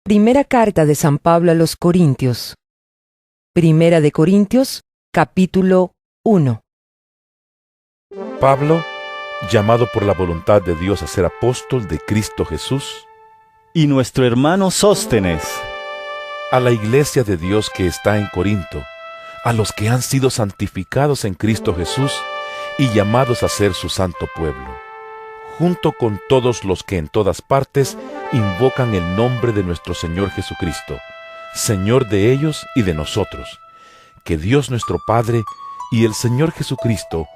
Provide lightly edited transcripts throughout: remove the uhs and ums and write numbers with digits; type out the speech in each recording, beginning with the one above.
Primera carta de San Pablo a los Corintios. Primera de Corintios, capítulo 1. Pablo, llamado por la voluntad de Dios a ser apóstol de Cristo Jesús, y nuestro hermano Sóstenes, a la iglesia de Dios que está en Corinto, a los que han sido santificados en Cristo Jesús y llamados a ser su santo pueblo, junto con todos los que en todas partes invocan el nombre de nuestro Señor Jesucristo, Señor de ellos y de nosotros. Que Dios nuestro Padre y el Señor Jesucristo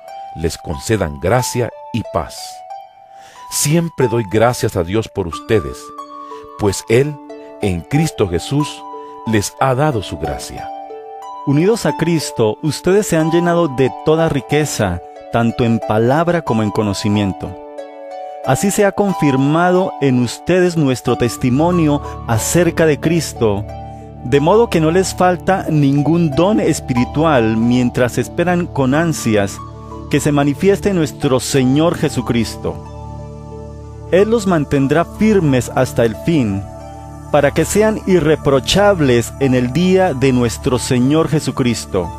les concedan gracia y paz. Siempre doy gracias a Dios por ustedes, pues Él, en Cristo Jesús, les ha dado su gracia. Unidos a Cristo, ustedes se han llenado de toda riqueza, tanto en palabra como en conocimiento. Así se ha confirmado en ustedes nuestro testimonio acerca de Cristo, de modo que no les falta ningún don espiritual mientras esperan con ansias que se manifieste nuestro Señor Jesucristo. Él los mantendrá firmes hasta el fin, para que sean irreprochables en el día de nuestro Señor Jesucristo.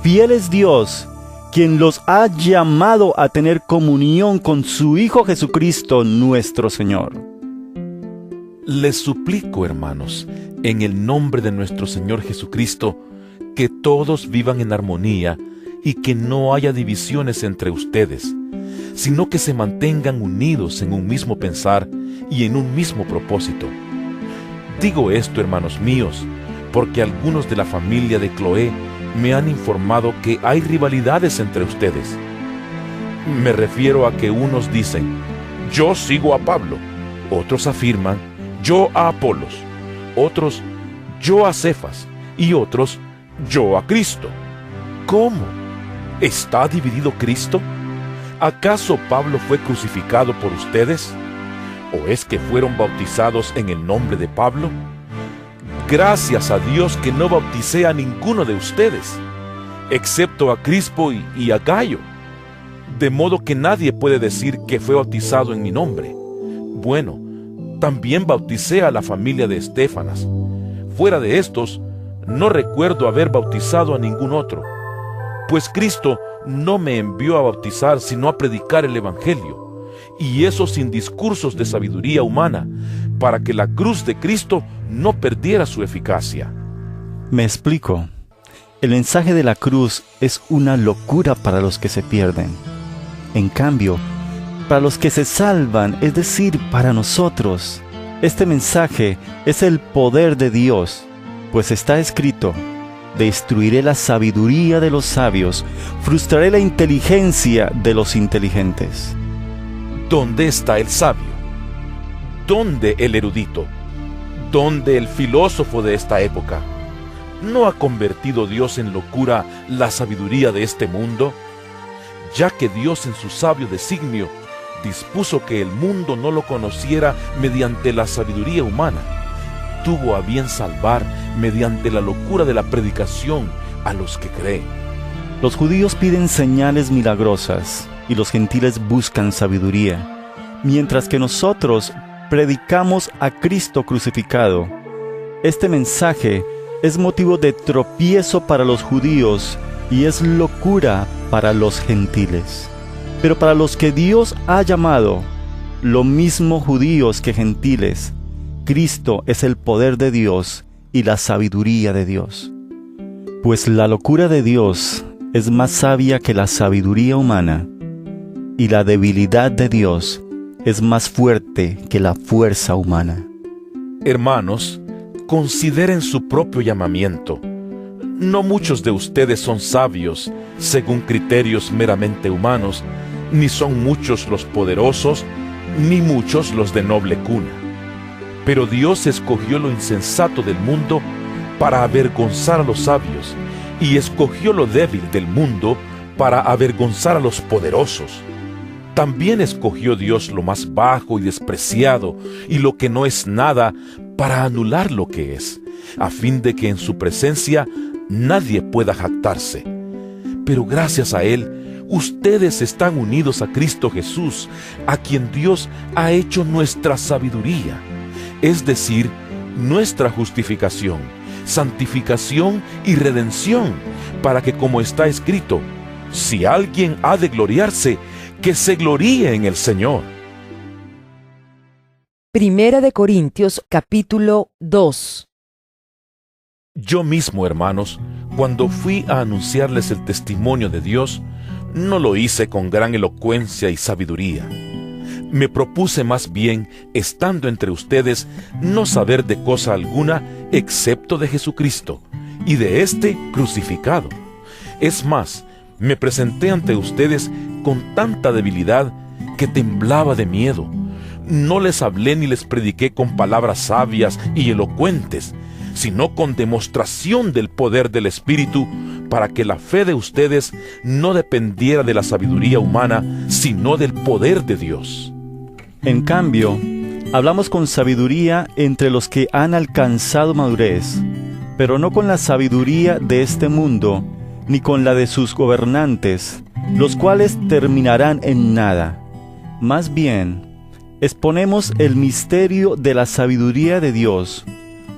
Fiel es Dios, quien los ha llamado a tener comunión con su Hijo Jesucristo nuestro Señor. Les suplico, hermanos, en el nombre de nuestro Señor Jesucristo, que todos vivan en armonía y que no haya divisiones entre ustedes, sino que se mantengan unidos en un mismo pensar y en un mismo propósito. Digo esto, hermanos míos, porque algunos de la familia de Cloé me han informado que hay rivalidades entre ustedes. Me refiero a que unos dicen, yo sigo a Pablo, otros afirman, yo a Apolos, otros, yo a Cefas, y otros, yo a Cristo. ¿Cómo? ¿Está dividido Cristo? ¿Acaso Pablo fue crucificado por ustedes? ¿O es que fueron bautizados en el nombre de Pablo? Gracias a Dios que no bauticé a ninguno de ustedes, excepto a Crispo y a Gayo, de modo que nadie puede decir que fue bautizado en mi nombre. Bueno, también bauticé a la familia de Estéfanas. Fuera de estos, no recuerdo haber bautizado a ningún otro, pues Cristo no me envió a bautizar sino a predicar el Evangelio, y eso sin discursos de sabiduría humana, para que la cruz de Cristo no perdiera su eficacia. Me explico. El mensaje de la cruz es una locura para los que se pierden. En cambio, para los que se salvan, es decir, para nosotros, este mensaje es el poder de Dios, pues está escrito: destruiré la sabiduría de los sabios, frustraré la inteligencia de los inteligentes. ¿Dónde está el sabio? ¿Dónde el erudito? ¿Dónde el filósofo de esta época? ¿No ha convertido Dios en locura la sabiduría de este mundo? Ya que Dios en su sabio designio dispuso que el mundo no lo conociera mediante la sabiduría humana, tuvo a bien salvar mediante la locura de la predicación a los que creen. Los judíos piden señales milagrosas y los gentiles buscan sabiduría, mientras que nosotros predicamos a Cristo crucificado. Este mensaje es motivo de tropiezo para los judíos y es locura para los gentiles. Pero para los que Dios ha llamado, lo mismo judíos que gentiles, Cristo es el poder de Dios y la sabiduría de Dios. Pues la locura de Dios es más sabia que la sabiduría humana, y la debilidad de Dios es más fuerte que la fuerza humana. Hermanos, consideren su propio llamamiento. No muchos de ustedes son sabios según criterios meramente humanos, ni son muchos los poderosos, ni muchos los de noble cuna. Pero Dios escogió lo insensato del mundo para avergonzar a los sabios, y escogió lo débil del mundo para avergonzar a los poderosos. También escogió Dios lo más bajo y despreciado, y lo que no es nada, para anular lo que es, a fin de que en su presencia nadie pueda jactarse. Pero gracias a Él, ustedes están unidos a Cristo Jesús, a quien Dios ha hecho nuestra sabiduría, es decir, nuestra justificación, santificación y redención, para que, como está escrito, si alguien ha de gloriarse, que se gloríe en el Señor. Primera de Corintios, capítulo 2. Yo mismo, hermanos, cuando fui a anunciarles el testimonio de Dios, no lo hice con gran elocuencia y sabiduría. Me propuse más bien, estando entre ustedes, no saber de cosa alguna excepto de Jesucristo y de éste crucificado. Es más, me presenté ante ustedes con tanta debilidad que temblaba de miedo. No les hablé ni les prediqué con palabras sabias y elocuentes, sino con demostración del poder del Espíritu, para que la fe de ustedes no dependiera de la sabiduría humana, sino del poder de Dios. En cambio, hablamos con sabiduría entre los que han alcanzado madurez, pero no con la sabiduría de este mundo, ni con la de sus gobernantes, los cuales terminarán en nada. Más bien, exponemos el misterio de la sabiduría de Dios,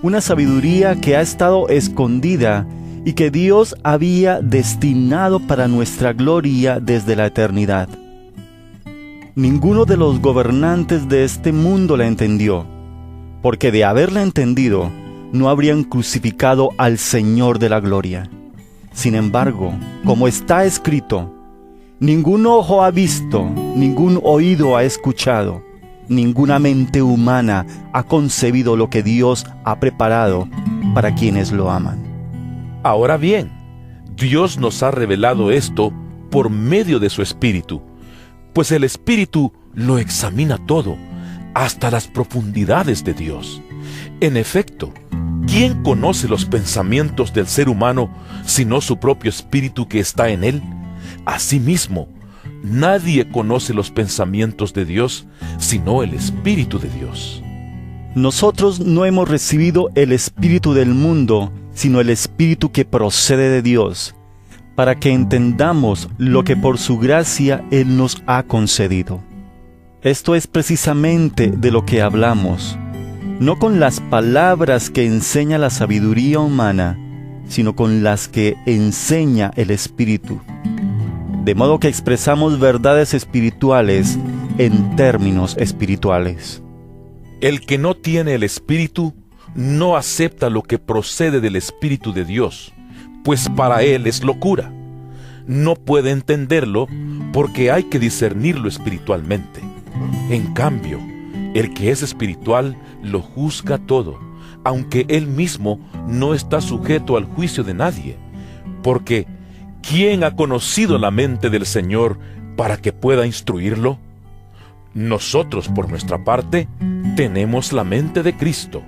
una sabiduría que ha estado escondida y que Dios había destinado para nuestra gloria desde la eternidad. Ninguno de los gobernantes de este mundo la entendió, porque de haberla entendido, no habrían crucificado al Señor de la gloria. Sin embargo, como está escrito, ningún ojo ha visto, ningún oído ha escuchado, ninguna mente humana ha concebido lo que Dios ha preparado para quienes lo aman. Ahora bien, Dios nos ha revelado esto por medio de su Espíritu, pues el Espíritu lo examina todo, hasta las profundidades de Dios. En efecto, ¿quién conoce los pensamientos del ser humano sino su propio espíritu que está en él? Asimismo, nadie conoce los pensamientos de Dios sino el Espíritu de Dios. Nosotros no hemos recibido el espíritu del mundo, sino el Espíritu que procede de Dios, para que entendamos lo que por su gracia Él nos ha concedido. Esto es precisamente de lo que hablamos, no con las palabras que enseña la sabiduría humana, sino con las que enseña el Espíritu. De modo que expresamos verdades espirituales en términos espirituales. El que no tiene el Espíritu no acepta lo que procede del Espíritu de Dios, pues para él es locura. No puede entenderlo porque hay que discernirlo espiritualmente. En cambio, el que es espiritual lo juzga todo, aunque él mismo no está sujeto al juicio de nadie. Porque, ¿quién ha conocido la mente del Señor para que pueda instruirlo? Nosotros, por nuestra parte, tenemos la mente de Cristo.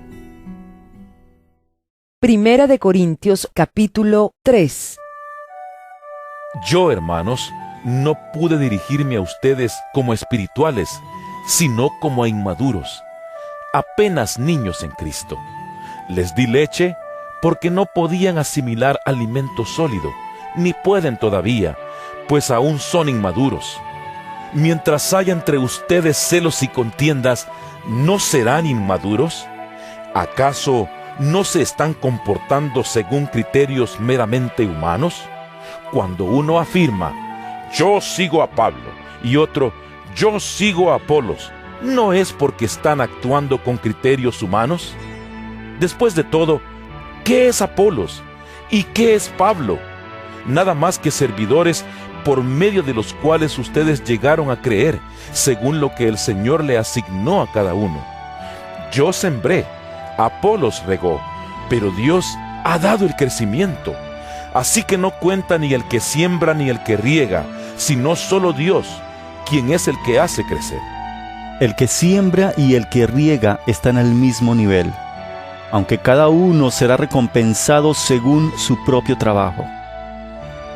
Primera de Corintios, capítulo 3. Yo, hermanos, no pude dirigirme a ustedes como espirituales, sino como a inmaduros, apenas niños en Cristo. Les di leche porque no podían asimilar alimento sólido, ni pueden todavía, pues aún son inmaduros. Mientras haya entre ustedes celos y contiendas, ¿no serán inmaduros? ¿Acaso no se están comportando según criterios meramente humanos? Cuando uno afirma, yo sigo a Pablo, y otro, yo sigo a Apolos, ¿no es porque están actuando con criterios humanos? Después de todo, ¿qué es Apolos? ¿Y qué es Pablo? Nada más que servidores por medio de los cuales ustedes llegaron a creer, según lo que el Señor le asignó a cada uno. Yo sembré, Apolos regó, pero Dios ha dado el crecimiento. Así que no cuenta ni el que siembra ni el que riega, sino solo Dios, quien es el que hace crecer. El que siembra y el que riega están al mismo nivel, aunque cada uno será recompensado según su propio trabajo.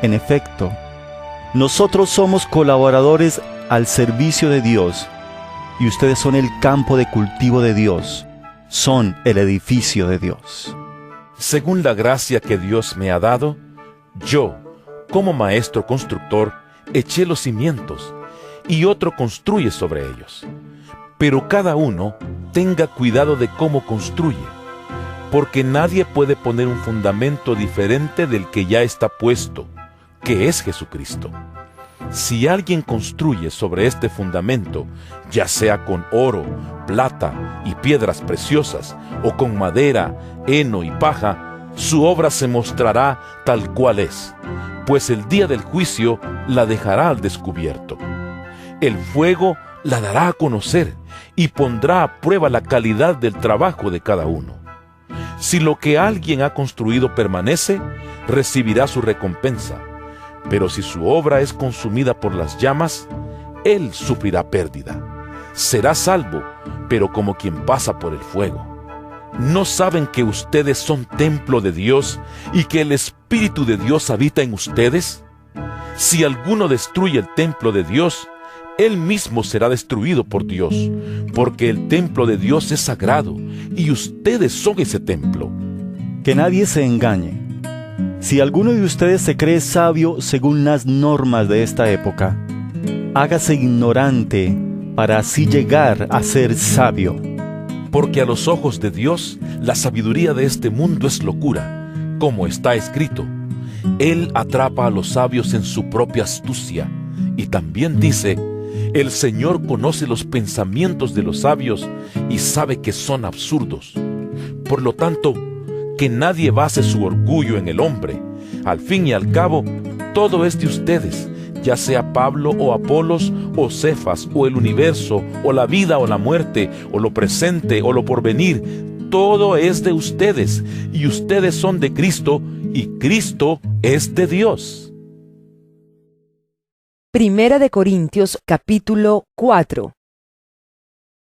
En efecto, nosotros somos colaboradores al servicio de Dios, y ustedes son el campo de cultivo de Dios, son el edificio de Dios. Según la gracia que Dios me ha dado, yo, como maestro constructor, eché los cimientos, y otro construye sobre ellos. Pero cada uno tenga cuidado de cómo construye, porque nadie puede poner un fundamento diferente del que ya está puesto, que es Jesucristo. Si alguien construye sobre este fundamento, ya sea con oro, plata y piedras preciosas, o con madera, heno y paja, su obra se mostrará tal cual es, pues el día del juicio la dejará al descubierto. El fuego la dará a conocer y pondrá a prueba la calidad del trabajo de cada uno. Si lo que alguien ha construido permanece, recibirá su recompensa. Pero si su obra es consumida por las llamas, él sufrirá pérdida. Será salvo, pero como quien pasa por el fuego. ¿No saben que ustedes son templo de Dios y que el Espíritu de Dios habita en ustedes? Si alguno destruye el templo de Dios, él mismo será destruido por Dios, porque el templo de Dios es sagrado y ustedes son ese templo. Que nadie se engañe. Si alguno de ustedes se cree sabio según las normas de esta época, hágase ignorante para así llegar a ser sabio. Porque a los ojos de Dios, la sabiduría de este mundo es locura, como está escrito. Él atrapa a los sabios en su propia astucia. Y también dice, el Señor conoce los pensamientos de los sabios y sabe que son absurdos. Por lo tanto, que nadie base su orgullo en el hombre. Al fin y al cabo, todo es de ustedes, ya sea Pablo o Apolos o Cefas o el universo o la vida o la muerte o lo presente o lo porvenir. Todo es de ustedes y ustedes son de Cristo y Cristo es de Dios. Primera de Corintios, capítulo 4.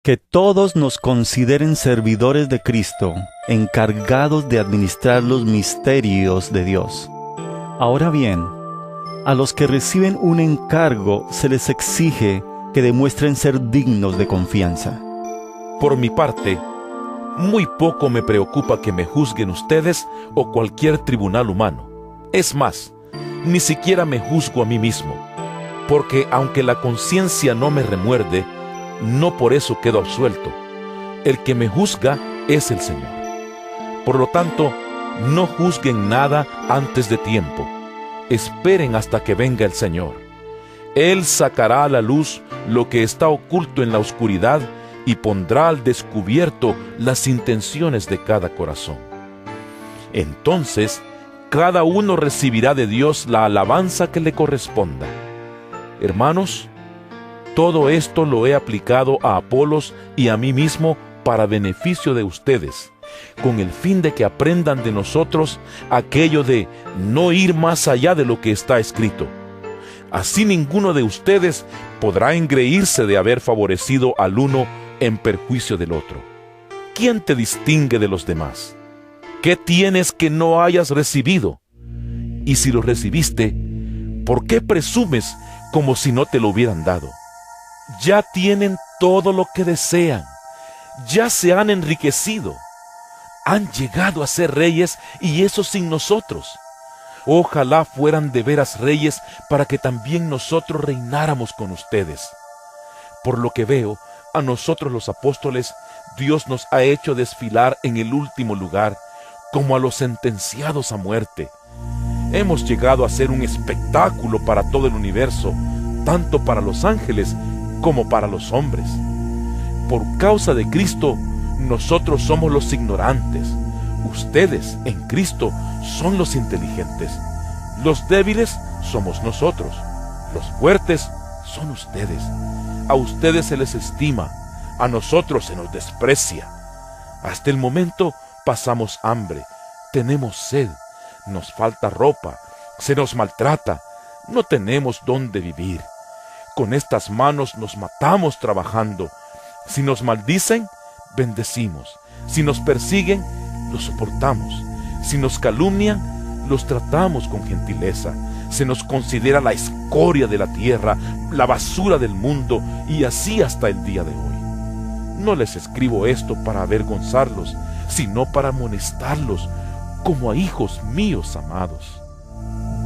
Que todos nos consideren servidores de Cristo, encargados de administrar los misterios de Dios. Ahora bien, a los que reciben un encargo se les exige que demuestren ser dignos de confianza. Por mi parte, muy poco me preocupa que me juzguen ustedes o cualquier tribunal humano. Es más, ni siquiera me juzgo a mí mismo, porque aunque la conciencia no me remuerde, no por eso quedo absuelto. El que me juzga es el Señor. Por lo tanto, no juzguen nada antes de tiempo. Esperen hasta que venga el Señor. Él sacará a la luz lo que está oculto en la oscuridad y pondrá al descubierto las intenciones de cada corazón. Entonces, cada uno recibirá de Dios la alabanza que le corresponda. Hermanos, todo esto lo he aplicado a Apolos y a mí mismo para beneficio de ustedes, con el fin de que aprendan de nosotros aquello de no ir más allá de lo que está escrito. Así ninguno de ustedes podrá engreírse de haber favorecido al uno en perjuicio del otro. ¿Quién te distingue de los demás? ¿Qué tienes que no hayas recibido? Y si lo recibiste, ¿por qué presumes como si no te lo hubieran dado? Ya tienen todo lo que desean, ya se han enriquecido, han llegado a ser reyes y eso sin nosotros. Ojalá fueran de veras reyes para que también nosotros reináramos con ustedes. Por lo que veo, a nosotros los apóstoles, Dios nos ha hecho desfilar en el último lugar, como a los sentenciados a muerte. Hemos llegado a ser un espectáculo para todo el universo, tanto para los ángeles como para los hombres. Por causa de Cristo, nosotros somos los ignorantes. Ustedes, en Cristo, son los inteligentes. Los débiles somos nosotros. Los fuertes son ustedes. A ustedes se les estima, a nosotros se nos desprecia. Hasta el momento pasamos hambre, tenemos sed, nos falta ropa, se nos maltrata, no tenemos dónde vivir. Con estas manos nos matamos trabajando. Si nos maldicen, bendecimos. Si nos persiguen, los soportamos. Si nos calumnian, los tratamos con gentileza. Se nos considera la escoria de la tierra, la basura del mundo, y así hasta el día de hoy. No les escribo esto para avergonzarlos, sino para amonestarlos, como a hijos míos amados.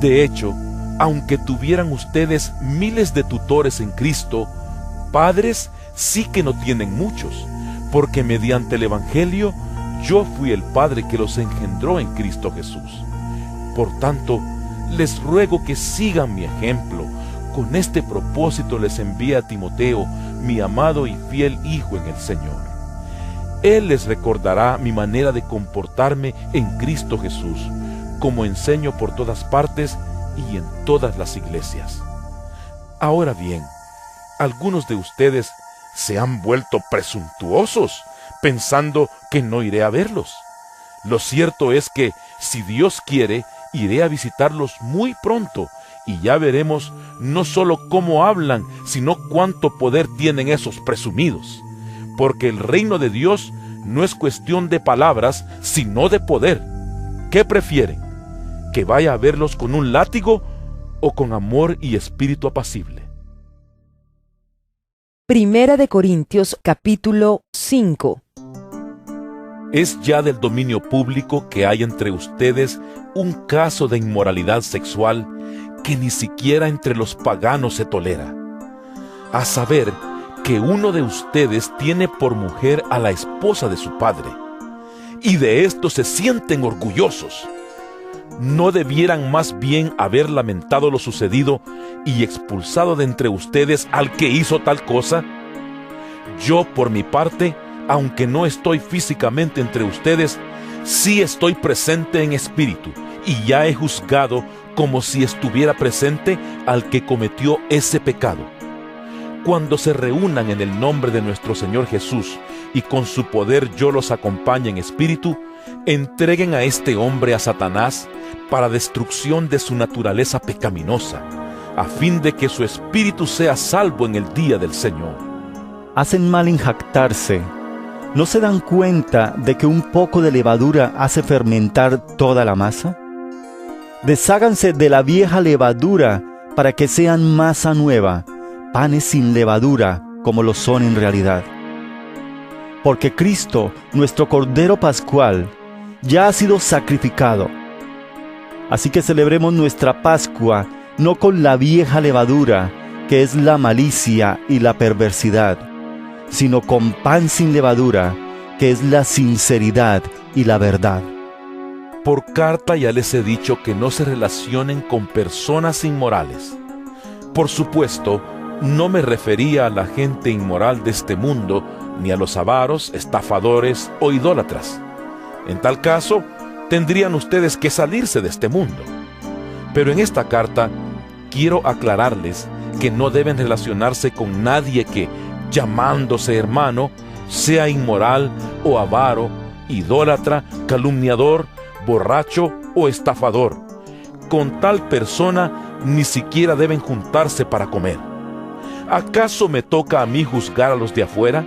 De hecho, aunque tuvieran ustedes miles de tutores en Cristo, padres sí que no tienen muchos, porque mediante el Evangelio yo fui el Padre que los engendró en Cristo Jesús. Por tanto, les ruego que sigan mi ejemplo. Con este propósito les envié a Timoteo, mi amado y fiel hijo en el Señor. Él les recordará mi manera de comportarme en Cristo Jesús, como enseño por todas partes y en todas las iglesias. Ahora bien, algunos de ustedes se han vuelto presuntuosos, pensando que no iré a verlos. Lo cierto es que, si Dios quiere, iré a visitarlos muy pronto, y ya veremos no solo cómo hablan, sino cuánto poder tienen esos presumidos. Porque el reino de Dios no es cuestión de palabras, sino de poder. ¿Qué prefieren? ¿Que vaya a verlos con un látigo o con amor y espíritu apacible? Primera de Corintios capítulo 5. Es ya del dominio público que hay entre ustedes un caso de inmoralidad sexual que ni siquiera entre los paganos se tolera. A saber, que uno de ustedes tiene por mujer a la esposa de su padre, y de esto se sienten orgullosos. ¿No debieran más bien haber lamentado lo sucedido y expulsado de entre ustedes al que hizo tal cosa? Yo, por mi parte, aunque no estoy físicamente entre ustedes, sí estoy presente en espíritu, y ya he juzgado como si estuviera presente al que cometió ese pecado. Cuando se reúnan en el nombre de nuestro Señor Jesús, y con su poder yo los acompañe en espíritu, entreguen a este hombre a Satanás para destrucción de su naturaleza pecaminosa, a fin de que su espíritu sea salvo en el día del Señor. Hacen mal en jactarse. ¿No se dan cuenta de que un poco de levadura hace fermentar toda la masa? Desháganse de la vieja levadura para que sean masa nueva, panes sin levadura como lo son en realidad. Porque Cristo, nuestro Cordero Pascual, ya ha sido sacrificado. Así que celebremos nuestra Pascua no con la vieja levadura, que es la malicia y la perversidad, sino con pan sin levadura, que es la sinceridad y la verdad. Por carta ya les he dicho que no se relacionen con personas inmorales. Por supuesto, no me refería a la gente inmoral de este mundo, ni a los avaros, estafadores o idólatras. En tal caso, tendrían ustedes que salirse de este mundo. Pero en esta carta, quiero aclararles que no deben relacionarse con nadie que, llamándose hermano, sea inmoral o avaro, idólatra, calumniador, borracho o estafador. Con tal persona ni siquiera deben juntarse para comer. ¿Acaso me toca a mí juzgar a los de afuera?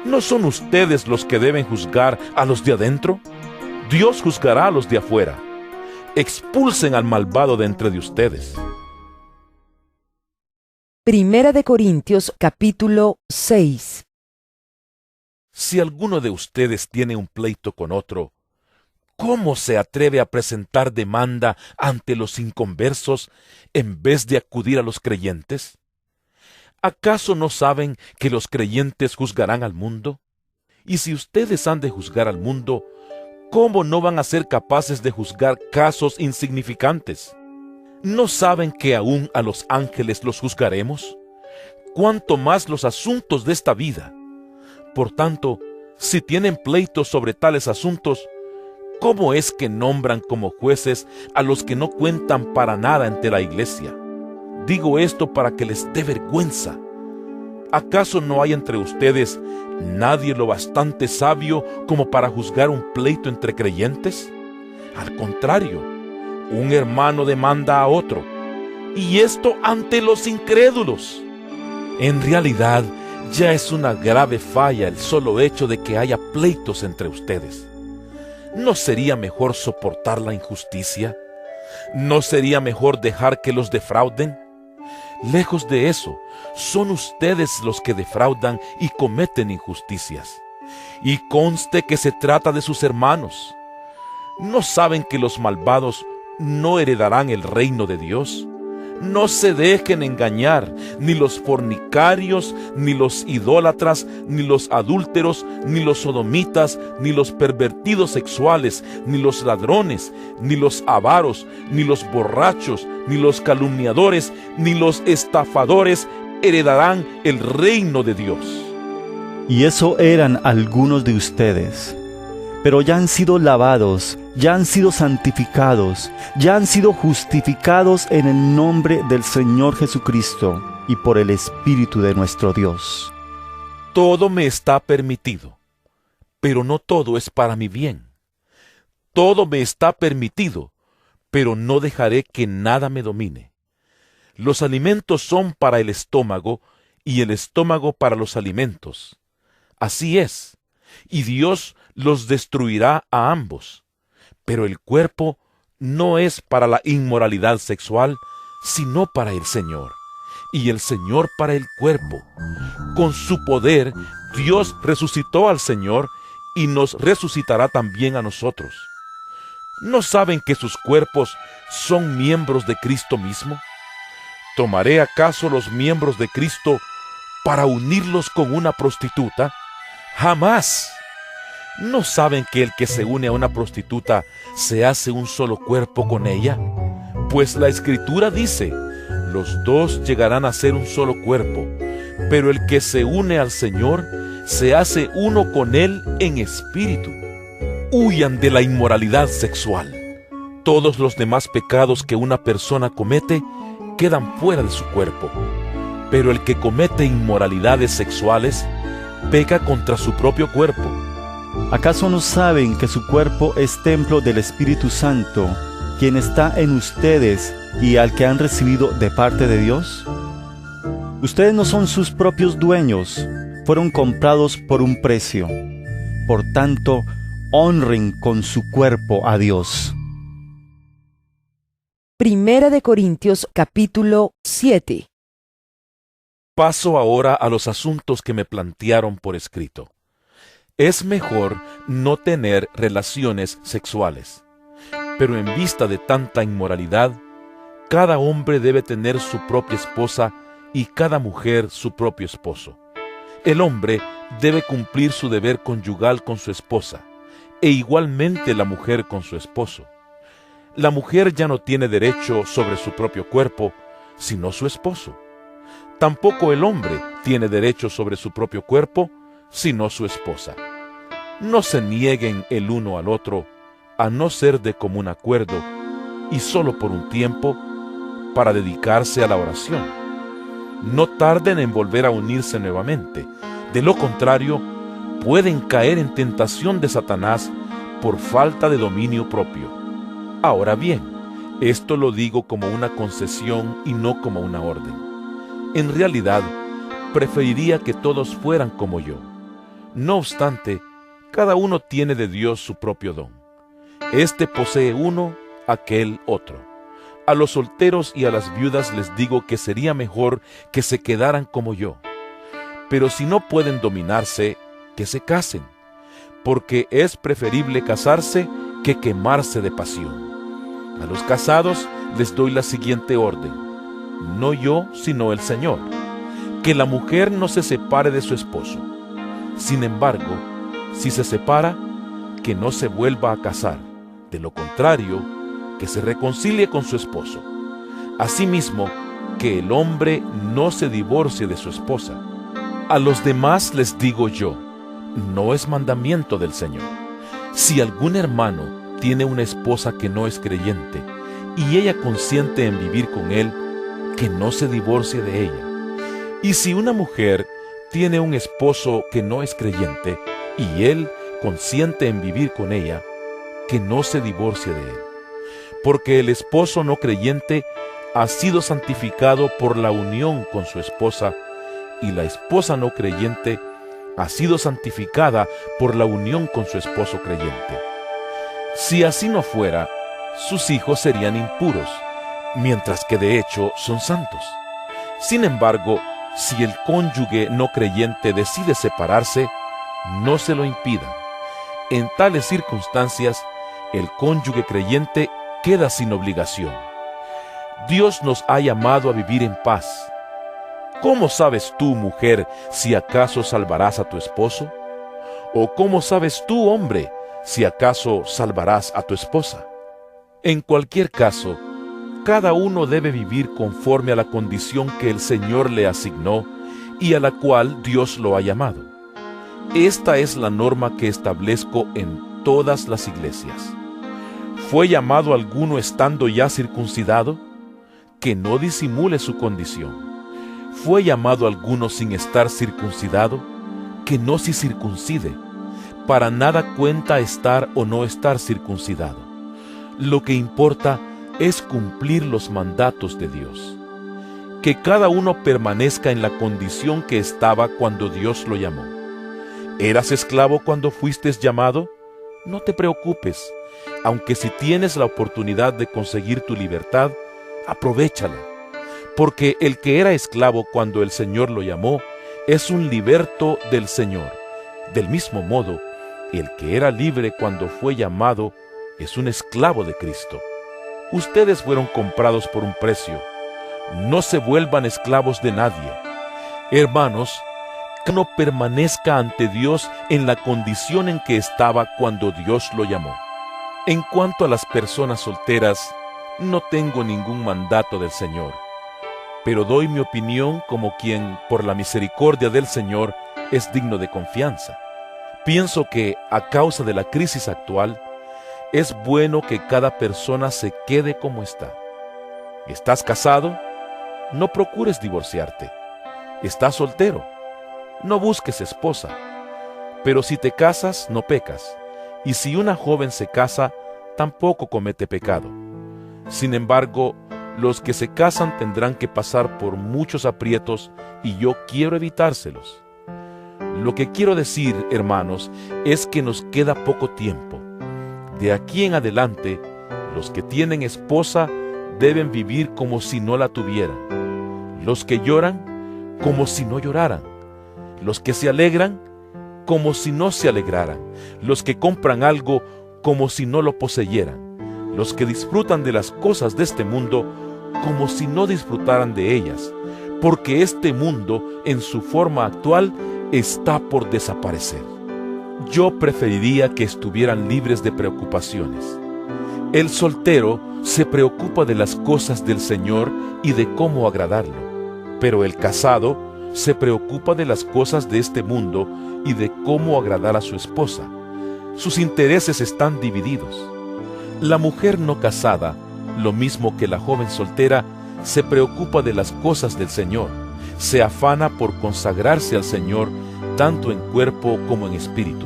¿No son ustedes los que deben juzgar a los de adentro? Dios juzgará a los de afuera. Expulsen al malvado de entre de ustedes. Primera de Corintios capítulo 6. Si alguno de ustedes tiene un pleito con otro, ¿cómo se atreve a presentar demanda ante los inconversos en vez de acudir a los creyentes? ¿Acaso no saben que los creyentes juzgarán al mundo? Y si ustedes han de juzgar al mundo, ¿cómo no van a ser capaces de juzgar casos insignificantes? ¿No saben que aún a los ángeles los juzgaremos? ¿Cuánto más los asuntos de esta vida? Por tanto, si tienen pleitos sobre tales asuntos, ¿cómo es que nombran como jueces a los que no cuentan para nada ante la iglesia? Digo esto para que les dé vergüenza. ¿Acaso no hay entre ustedes nadie lo bastante sabio como para juzgar un pleito entre creyentes? Al contrario, un hermano demanda a otro, y esto ante los incrédulos. En realidad, ya es una grave falla el solo hecho de que haya pleitos entre ustedes. ¿No sería mejor soportar la injusticia? ¿No sería mejor dejar que los defrauden? Lejos de eso, son ustedes los que defraudan y cometen injusticias. Y conste que se trata de sus hermanos. ¿No saben que los malvados no heredarán el reino de Dios? No se dejen engañar, ni los fornicarios, ni los idólatras, ni los adúlteros, ni los sodomitas, ni los pervertidos sexuales, ni los ladrones, ni los avaros, ni los borrachos, ni los calumniadores, ni los estafadores heredarán el reino de Dios. Y eso eran algunos de ustedes. Pero ya han sido lavados, ya han sido santificados, ya han sido justificados en el nombre del Señor Jesucristo y por el Espíritu de nuestro Dios. Todo me está permitido, pero no todo es para mi bien. Todo me está permitido, pero no dejaré que nada me domine. Los alimentos son para el estómago y el estómago para los alimentos. Así es, y Dios los destruirá a ambos. Pero el cuerpo no es para la inmoralidad sexual, sino para el Señor, y el Señor para el cuerpo. Con su poder, Dios resucitó al Señor y nos resucitará también a nosotros. ¿No saben que sus cuerpos son miembros de Cristo mismo? ¿Tomaré acaso los miembros de Cristo para unirlos con una prostituta? ¡Jamás! ¿No saben que el que se une a una prostituta se hace un solo cuerpo con ella? Pues la Escritura dice, los dos llegarán a ser un solo cuerpo, pero el que se une al Señor se hace uno con Él en espíritu. Huyan de la inmoralidad sexual. Todos los demás pecados que una persona comete quedan fuera de su cuerpo, pero el que comete inmoralidades sexuales peca contra su propio cuerpo. ¿Acaso no saben que su cuerpo es templo del Espíritu Santo, quien está en ustedes y al que han recibido de parte de Dios? Ustedes no son sus propios dueños, fueron comprados por un precio. Por tanto, honren con su cuerpo a Dios. Primera de Corintios capítulo 7. Paso ahora a los asuntos que me plantearon por escrito. Es mejor no tener relaciones sexuales, pero en vista de tanta inmoralidad, cada hombre debe tener su propia esposa y cada mujer su propio esposo. El hombre debe cumplir su deber conyugal con su esposa, e igualmente la mujer con su esposo. La mujer ya no tiene derecho sobre su propio cuerpo, sino su esposo. Tampoco el hombre tiene derecho sobre su propio cuerpo, sino su esposa. No se nieguen el uno al otro, a no ser de común acuerdo, y solo por un tiempo, para dedicarse a la oración. No tarden en volver a unirse nuevamente. De lo contrario, pueden caer en tentación de Satanás por falta de dominio propio. Ahora bien, esto lo digo como una concesión y no como una orden. En realidad, preferiría que todos fueran como yo. No obstante, cada uno tiene de Dios su propio don. Este posee uno, aquel otro. A los solteros y a las viudas les digo que sería mejor que se quedaran como yo. Pero si no pueden dominarse, que se casen, porque es preferible casarse que quemarse de pasión. A los casados les doy la siguiente orden: no yo, sino el Señor, que la mujer no se separe de su esposo. Sin embargo, si se separa, que no se vuelva a casar. De lo contrario, que se reconcilie con su esposo. Asimismo, que el hombre no se divorcie de su esposa. A los demás les digo yo, no es mandamiento del Señor. Si algún hermano tiene una esposa que no es creyente, y ella consiente en vivir con él, que no se divorcie de ella. Y si una mujer tiene un esposo que no es creyente, y él consiente en vivir con ella, que no se divorcie de él. Porque el esposo no creyente ha sido santificado por la unión con su esposa, y la esposa no creyente ha sido santificada por la unión con su esposo creyente. Si así no fuera, sus hijos serían impuros, mientras que de hecho son santos. Sin embargo, si el cónyuge no creyente decide separarse, no se lo impidan. En tales circunstancias, el cónyuge creyente queda sin obligación. Dios nos ha llamado a vivir en paz. ¿Cómo sabes tú, mujer, si acaso salvarás a tu esposo? ¿O cómo sabes tú, hombre, si acaso salvarás a tu esposa? En cualquier caso, cada uno debe vivir conforme a la condición que el Señor le asignó y a la cual Dios lo ha llamado. Esta es la norma que establezco en todas las iglesias. ¿Fue llamado alguno estando ya circuncidado? Que no disimule su condición. ¿Fue llamado alguno sin estar circuncidado? Que no se circuncide. Para nada cuenta estar o no estar circuncidado. Lo que importa es cumplir los mandatos de Dios. Que cada uno permanezca en la condición que estaba cuando Dios lo llamó. ¿Eras esclavo cuando fuiste llamado? No te preocupes, aunque si tienes la oportunidad de conseguir tu libertad, aprovéchala. Porque el que era esclavo cuando el Señor lo llamó, es un liberto del Señor. Del mismo modo, el que era libre cuando fue llamado, es un esclavo de Cristo. Ustedes fueron comprados por un precio. No se vuelvan esclavos de nadie. Hermanos, que no permanezca ante Dios en la condición en que estaba cuando Dios lo llamó. En cuanto a las personas solteras, no tengo ningún mandato del Señor, pero doy mi opinión como quien, por la misericordia del Señor, es digno de confianza. Pienso que, a causa de la crisis actual, es bueno que cada persona se quede como está. ¿Estás casado? No procures divorciarte. ¿Estás soltero? No busques esposa. Pero si te casas, no pecas. Y si una joven se casa, tampoco comete pecado. Sin embargo, los que se casan tendrán que pasar por muchos aprietos y yo quiero evitárselos. Lo que quiero decir, hermanos, es que nos queda poco tiempo. De aquí en adelante, los que tienen esposa deben vivir como si no la tuvieran. Los que lloran, como si no lloraran. Los que se alegran, como si no se alegraran. Los que compran algo, como si no lo poseyeran. Los que disfrutan de las cosas de este mundo, como si no disfrutaran de ellas, porque este mundo, en su forma actual, está por desaparecer. Yo preferiría que estuvieran libres de preocupaciones. El soltero se preocupa de las cosas del Señor y de cómo agradarlo, pero el casado se preocupa de las cosas de este mundo y de cómo agradar a su esposa. Sus intereses están divididos. La mujer no casada, lo mismo que la joven soltera, se preocupa de las cosas del Señor, se afana por consagrarse al Señor, tanto en cuerpo como en espíritu.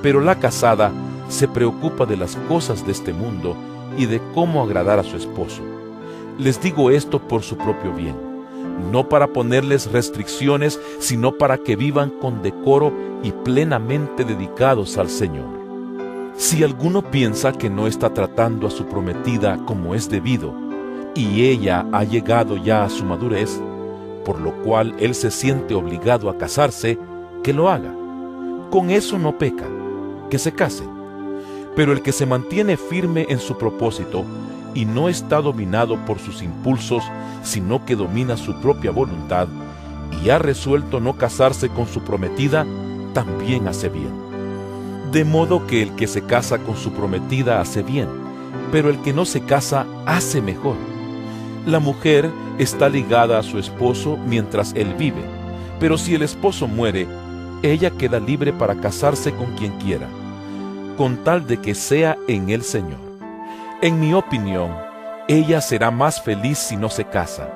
Pero la casada se preocupa de las cosas de este mundo y de cómo agradar a su esposo. Les digo esto por su propio bien, no para ponerles restricciones, sino para que vivan con decoro y plenamente dedicados al Señor. Si alguno piensa que no está tratando a su prometida como es debido, y ella ha llegado ya a su madurez, por lo cual él se siente obligado a casarse, que lo haga. Con eso no peca, que se case. Pero el que se mantiene firme en su propósito y no está dominado por sus impulsos, sino que domina su propia voluntad, y ha resuelto no casarse con su prometida, también hace bien. De modo que el que se casa con su prometida hace bien, pero el que no se casa hace mejor. La mujer está ligada a su esposo mientras él vive, pero si el esposo muere, ella queda libre para casarse con quien quiera, con tal de que sea en el Señor. En mi opinión, ella será más feliz si no se casa,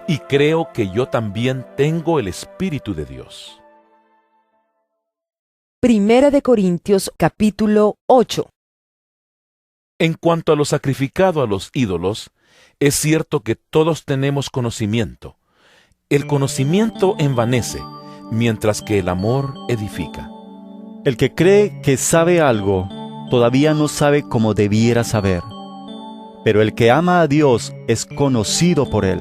y creo que yo también tengo el Espíritu de Dios. Primera de Corintios capítulo 8. En cuanto a lo sacrificado a los ídolos, es cierto que todos tenemos conocimiento. El conocimiento envanece, mientras que el amor edifica. El que cree que sabe algo, todavía no sabe como debiera saber. Pero el que ama a Dios es conocido por Él.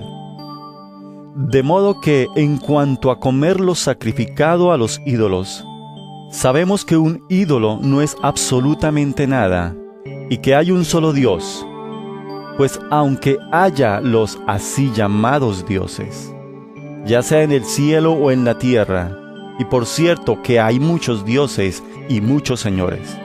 De modo que, en cuanto a comer lo sacrificado a los ídolos, sabemos que un ídolo no es absolutamente nada, y que hay un solo Dios. Pues aunque haya los así llamados dioses, ya sea en el cielo o en la tierra, y por cierto que hay muchos dioses y muchos señores,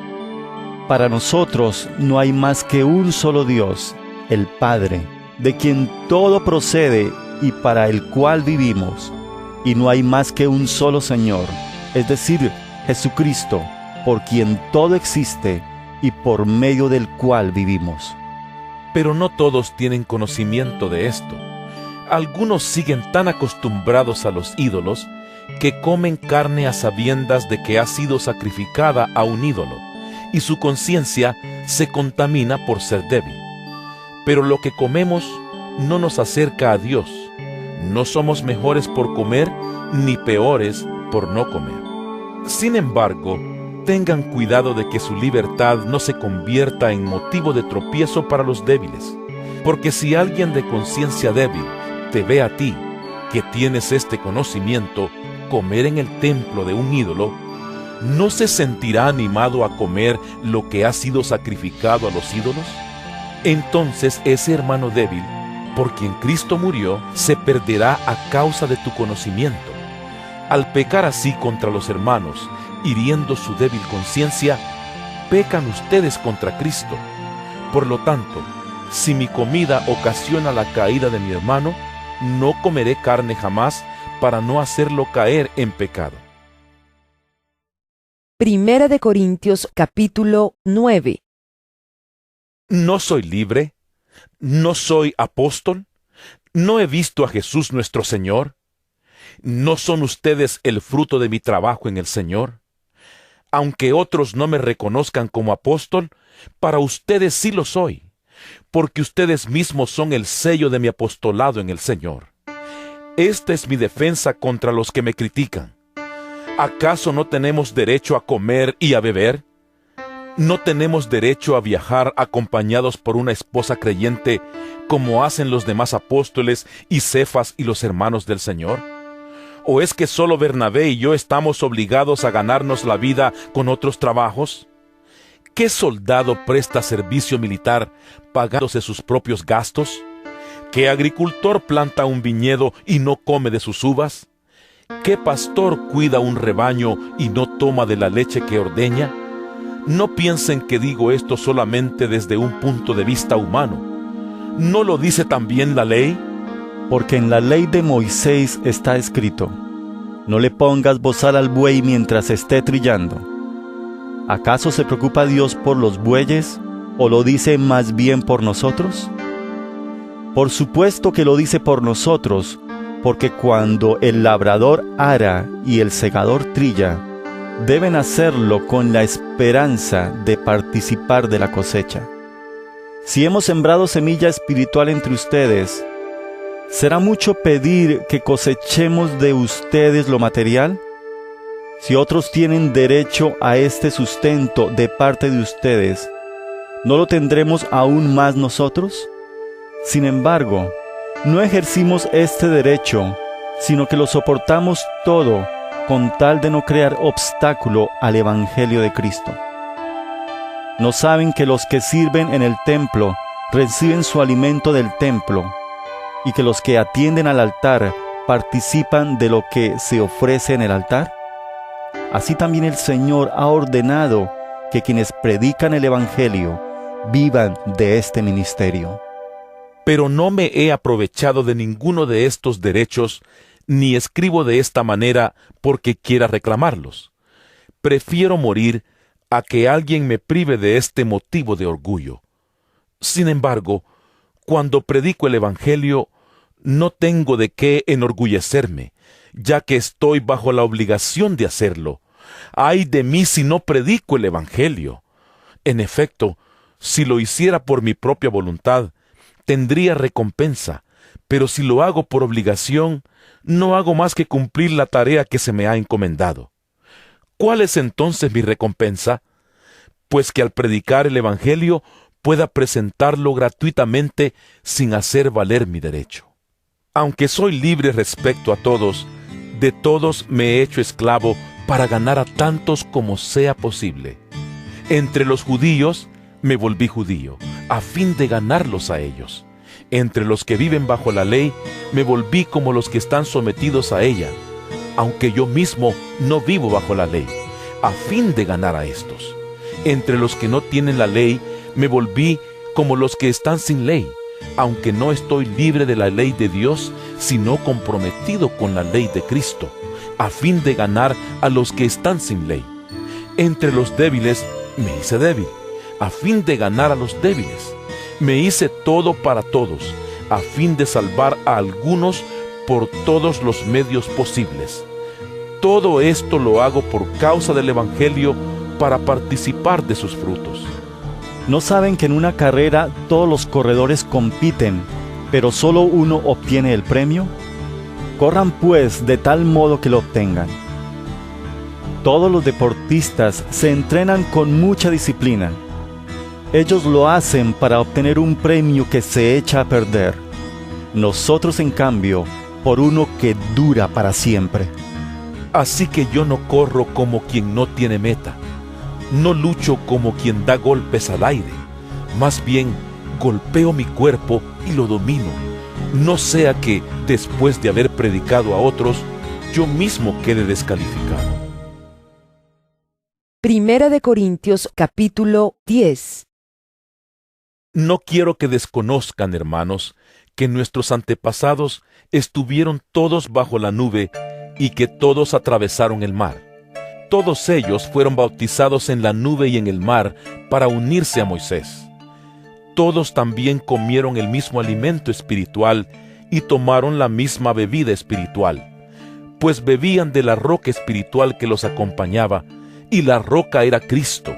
para nosotros no hay más que un solo Dios, el Padre, de quien todo procede y para el cual vivimos, y no hay más que un solo Señor, es decir, Jesucristo, por quien todo existe y por medio del cual vivimos. Pero no todos tienen conocimiento de esto. Algunos siguen tan acostumbrados a los ídolos que comen carne a sabiendas de que ha sido sacrificada a un ídolo, y su conciencia se contamina por ser débil. Pero lo que comemos no nos acerca a Dios. No somos mejores por comer, ni peores por no comer. Sin embargo, tengan cuidado de que su libertad no se convierta en motivo de tropiezo para los débiles. Porque si alguien de conciencia débil te ve a ti, que tienes este conocimiento, comer en el templo de un ídolo, ¿no se sentirá animado a comer lo que ha sido sacrificado a los ídolos? Entonces ese hermano débil, por quien Cristo murió, se perderá a causa de tu conocimiento. Al pecar así contra los hermanos, hiriendo su débil conciencia, pecan ustedes contra Cristo. Por lo tanto, si mi comida ocasiona la caída de mi hermano, no comeré carne jamás para no hacerlo caer en pecado. Primera de Corintios capítulo 9. ¿No soy libre? ¿No soy apóstol? ¿No he visto a Jesús nuestro Señor? ¿No son ustedes el fruto de mi trabajo en el Señor? Aunque otros no me reconozcan como apóstol, para ustedes sí lo soy, porque ustedes mismos son el sello de mi apostolado en el Señor. Esta es mi defensa contra los que me critican. ¿Acaso no tenemos derecho a comer y a beber? ¿No tenemos derecho a viajar acompañados por una esposa creyente, como hacen los demás apóstoles y Cefas y los hermanos del Señor? ¿O es que solo Bernabé y yo estamos obligados a ganarnos la vida con otros trabajos? ¿Qué soldado presta servicio militar pagándose sus propios gastos? ¿Qué agricultor planta un viñedo y no come de sus uvas? ¿Qué pastor cuida un rebaño y no toma de la leche que ordeña? No piensen que digo esto solamente desde un punto de vista humano. ¿No lo dice también la ley? Porque en la ley de Moisés está escrito: no le pongas bozal al buey mientras esté trillando. ¿Acaso se preocupa Dios por los bueyes, o lo dice más bien por nosotros? Por supuesto que lo dice por nosotros, porque cuando el labrador ara y el segador trilla, deben hacerlo con la esperanza de participar de la cosecha. Si hemos sembrado semilla espiritual entre ustedes, ¿será mucho pedir que cosechemos de ustedes lo material? Si otros tienen derecho a este sustento de parte de ustedes, ¿no lo tendremos aún más nosotros? Sin embargo, no ejercimos este derecho, sino que lo soportamos todo con tal de no crear obstáculo al Evangelio de Cristo. ¿No saben que los que sirven en el templo reciben su alimento del templo, y que los que atienden al altar participan de lo que se ofrece en el altar? Así también el Señor ha ordenado que quienes predican el Evangelio vivan de este ministerio. Pero no me he aprovechado de ninguno de estos derechos, ni escribo de esta manera porque quiera reclamarlos. Prefiero morir a que alguien me prive de este motivo de orgullo. Sin embargo, cuando predico el Evangelio, no tengo de qué enorgullecerme, ya que estoy bajo la obligación de hacerlo. ¡Ay de mí si no predico el Evangelio! En efecto, si lo hiciera por mi propia voluntad, tendría recompensa, pero si lo hago por obligación, no hago más que cumplir la tarea que se me ha encomendado. ¿Cuál es entonces mi recompensa? Pues que al predicar el Evangelio pueda presentarlo gratuitamente sin hacer valer mi derecho. Aunque soy libre respecto a todos, de todos me he hecho esclavo para ganar a tantos como sea posible. Entre los judíos me volví judío, a fin de ganarlos a ellos. Entre los que viven bajo la ley, me volví como los que están sometidos a ella, aunque yo mismo no vivo bajo la ley, a fin de ganar a estos. Entre los que no tienen la ley, me volví como los que están sin ley, aunque no estoy libre de la ley de Dios, sino comprometido con la ley de Cristo, a fin de ganar a los que están sin ley. Entre los débiles me hice débil, a fin de ganar a los débiles. Me hice todo para todos, a fin de salvar a algunos por todos los medios posibles. Todo esto lo hago por causa del Evangelio, para participar de sus frutos. ¿No saben que en una carrera todos los corredores compiten, pero solo uno obtiene el premio? Corran pues de tal modo que lo obtengan. Todos los deportistas se entrenan con mucha disciplina. Ellos lo hacen para obtener un premio que se echa a perder. Nosotros, en cambio, por uno que dura para siempre. Así que yo no corro como quien no tiene meta. No lucho como quien da golpes al aire. Más bien, golpeo mi cuerpo y lo domino. No sea que, después de haber predicado a otros, yo mismo quede descalificado. Primera de Corintios capítulo 10. No quiero que desconozcan, hermanos, que nuestros antepasados estuvieron todos bajo la nube y que todos atravesaron el mar. Todos ellos fueron bautizados en la nube y en el mar para unirse a Moisés. Todos también comieron el mismo alimento espiritual y tomaron la misma bebida espiritual, pues bebían de la roca espiritual que los acompañaba, y la roca era Cristo.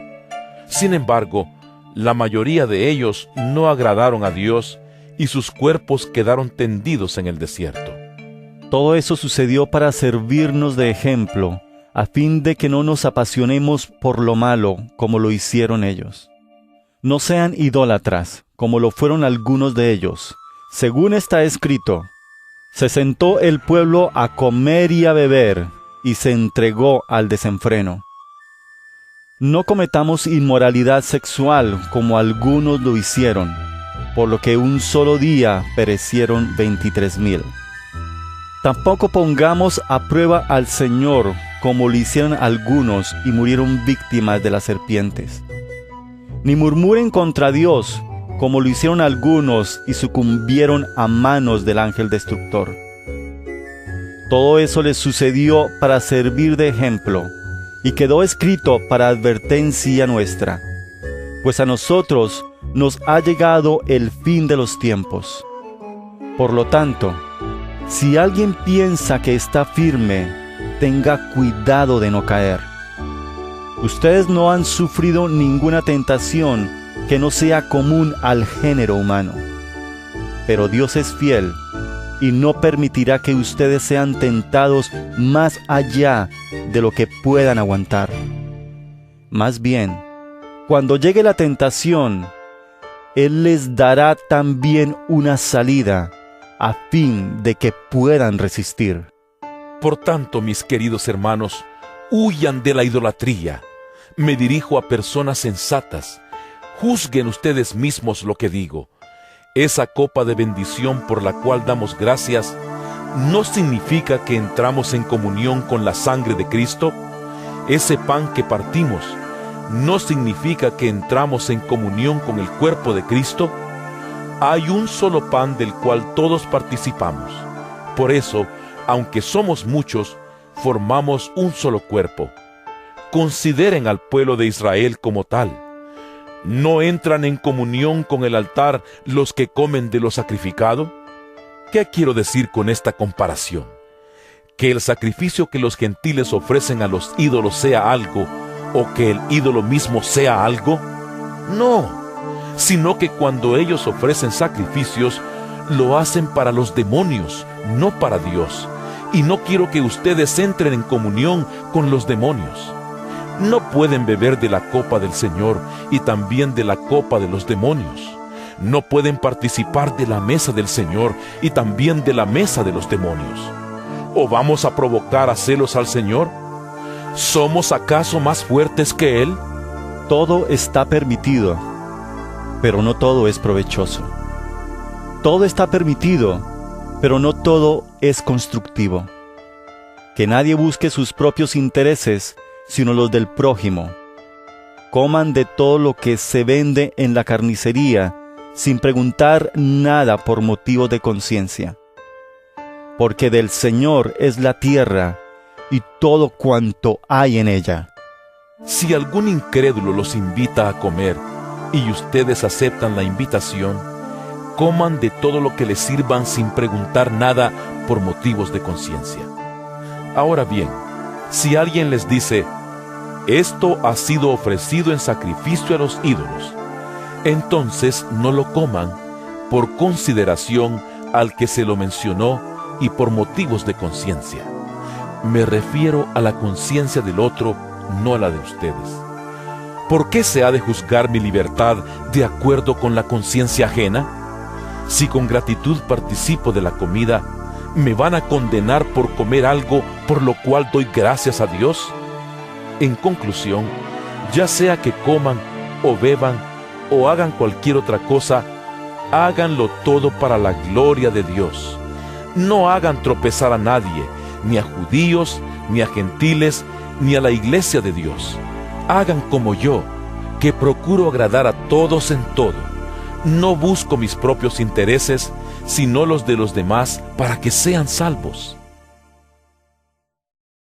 Sin embargo, la mayoría de ellos no agradaron a Dios y sus cuerpos quedaron tendidos en el desierto. Todo eso sucedió para servirnos de ejemplo, a fin de que no nos apasionemos por lo malo como lo hicieron ellos. No sean idólatras, como lo fueron algunos de ellos. Según está escrito, se sentó el pueblo a comer y a beber, y se entregó al desenfreno. No cometamos inmoralidad sexual como algunos lo hicieron, por lo que un solo día perecieron 23,000. Tampoco pongamos a prueba al Señor como lo hicieron algunos y murieron víctimas de las serpientes. Ni murmuren contra Dios como lo hicieron algunos y sucumbieron a manos del ángel destructor. Todo eso les sucedió para servir de ejemplo, y quedó escrito para advertencia nuestra, pues a nosotros nos ha llegado el fin de los tiempos. Por lo tanto, si alguien piensa que está firme, tenga cuidado de no caer. Ustedes no han sufrido ninguna tentación que no sea común al género humano. Pero Dios es fiel y no permitirá que ustedes sean tentados más allá de lo que puedan aguantar. Más bien, cuando llegue la tentación, Él les dará también una salida, a fin de que puedan resistir. Por tanto, mis queridos hermanos, huyan de la idolatría. Me dirijo a personas sensatas. Juzguen ustedes mismos lo que digo. Esa copa de bendición por la cual damos gracias, ¿no significa que entramos en comunión con la sangre de Cristo? Ese pan que partimos, ¿no significa que entramos en comunión con el cuerpo de Cristo? Hay un solo pan del cual todos participamos. Por eso, aunque somos muchos, formamos un solo cuerpo. Consideren al pueblo de Israel como tal. ¿No entran en comunión con el altar los que comen de lo sacrificado? ¿Qué quiero decir con esta comparación? ¿Que el sacrificio que los gentiles ofrecen a los ídolos sea algo, o que el ídolo mismo sea algo? No, sino que cuando ellos ofrecen sacrificios, lo hacen para los demonios, no para Dios. Y no quiero que ustedes entren en comunión con los demonios. No pueden beber de la copa del Señor y también de la copa de los demonios. No pueden participar de la mesa del Señor y también de la mesa de los demonios. ¿O vamos a provocar a celos al Señor? ¿Somos acaso más fuertes que Él? Todo está permitido, pero no todo es provechoso. Todo está permitido, pero no todo es constructivo. Que nadie busque sus propios intereses, sino los del prójimo. Coman de todo lo que se vende en la carnicería, sin preguntar nada por motivos de conciencia. Porque del Señor es la tierra y todo cuanto hay en ella. Si algún incrédulo los invita a comer y ustedes aceptan la invitación, coman de todo lo que les sirvan sin preguntar nada por motivos de conciencia. Ahora bien, si alguien les dice, esto ha sido ofrecido en sacrificio a los ídolos, entonces no lo coman por consideración al que se lo mencionó y por motivos de conciencia. Me refiero a la conciencia del otro, no a la de ustedes. ¿Por qué se ha de juzgar mi libertad de acuerdo con la conciencia ajena? Si con gratitud participo de la comida, ¿me van a condenar por comer algo por lo cual doy gracias a Dios? En conclusión, ya sea que coman o beban o hagan cualquier otra cosa, háganlo todo para la gloria de Dios. No hagan tropezar a nadie, ni a judíos, ni a gentiles, ni a la iglesia de Dios. Hagan como yo, que procuro agradar a todos en todo. No busco mis propios intereses, sino los de los demás, para que sean salvos.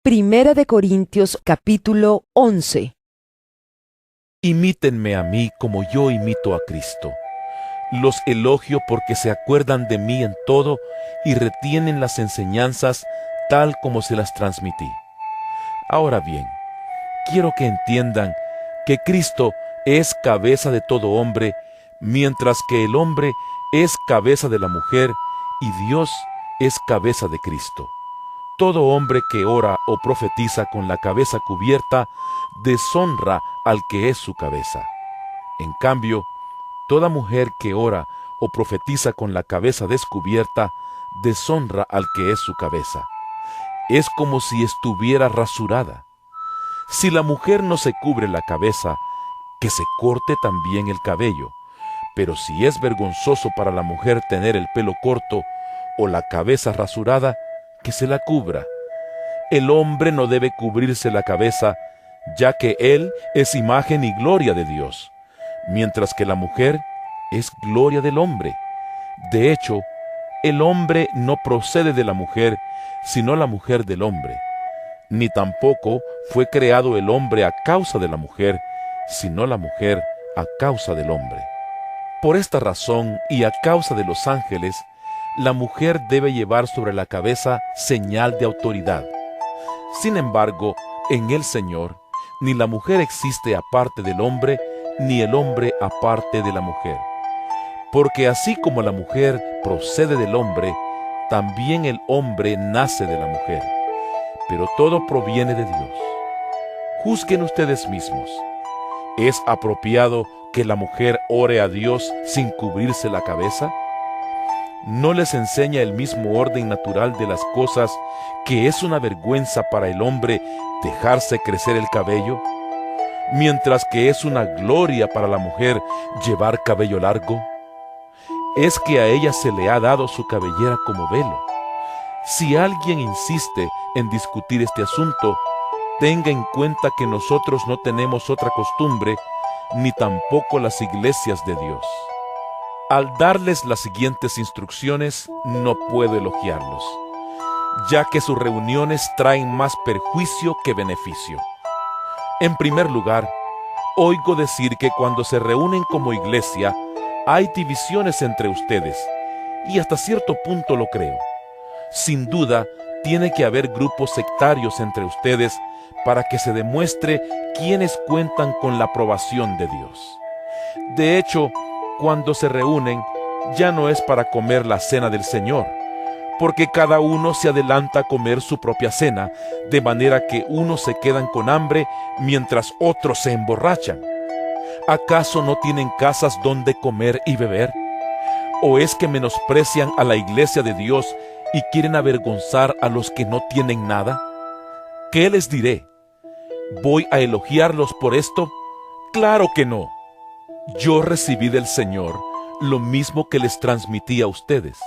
Primera de Corintios capítulo 11. Imítenme a mí como yo imito a Cristo. Los elogio porque se acuerdan de mí en todo y retienen las enseñanzas tal como se las transmití. Ahora bien, quiero que entiendan que Cristo es cabeza de todo hombre, mientras que el hombre es cabeza de la mujer y Dios es cabeza de Cristo. Todo hombre que ora o profetiza con la cabeza cubierta deshonra al que es su cabeza. En cambio, toda mujer que ora o profetiza con la cabeza descubierta deshonra al que es su cabeza. Es como si estuviera rasurada. Si la mujer no se cubre la cabeza, que se corte también el cabello. Pero si es vergonzoso para la mujer tener el pelo corto o la cabeza rasurada, que se la cubra. El hombre no debe cubrirse la cabeza, ya que él es imagen y gloria de Dios, mientras que la mujer es gloria del hombre. De hecho, el hombre no procede de la mujer, sino la mujer del hombre. Ni tampoco fue creado el hombre a causa de la mujer, sino la mujer a causa del hombre. Por esta razón y a causa de los ángeles, la mujer debe llevar sobre la cabeza señal de autoridad. Sin embargo, en el Señor, ni la mujer existe aparte del hombre, ni el hombre aparte de la mujer. Porque así como la mujer procede del hombre, también el hombre nace de la mujer. Pero todo proviene de Dios. Juzguen ustedes mismos. ¿Es apropiado que la mujer ore a Dios sin cubrirse la cabeza? ¿No les enseña el mismo orden natural de las cosas que es una vergüenza para el hombre dejarse crecer el cabello, mientras que es una gloria para la mujer llevar cabello largo? Es que a ella se le ha dado su cabellera como velo. Si alguien insiste en discutir este asunto, tenga en cuenta que nosotros no tenemos otra costumbre, ni tampoco las iglesias de Dios. Al darles las siguientes instrucciones, no puedo elogiarlos, ya que sus reuniones traen más perjuicio que beneficio. En primer lugar, oigo decir que cuando se reúnen como iglesia, hay divisiones entre ustedes, y hasta cierto punto lo creo. Sin duda, tiene que haber grupos sectarios entre ustedes para que se demuestre quiénes cuentan con la aprobación de Dios. De hecho, cuando se reúnen, ya no es para comer la cena del Señor, porque cada uno se adelanta a comer su propia cena, de manera que unos se quedan con hambre mientras otros se emborrachan. ¿Acaso no tienen casas donde comer y beber? ¿O es que menosprecian a la iglesia de Dios y quieren avergonzar a los que no tienen nada? ¿Qué les diré? ¿Voy a elogiarlos por esto? ¡Claro que no! Yo recibí del Señor lo mismo que les transmití a ustedes,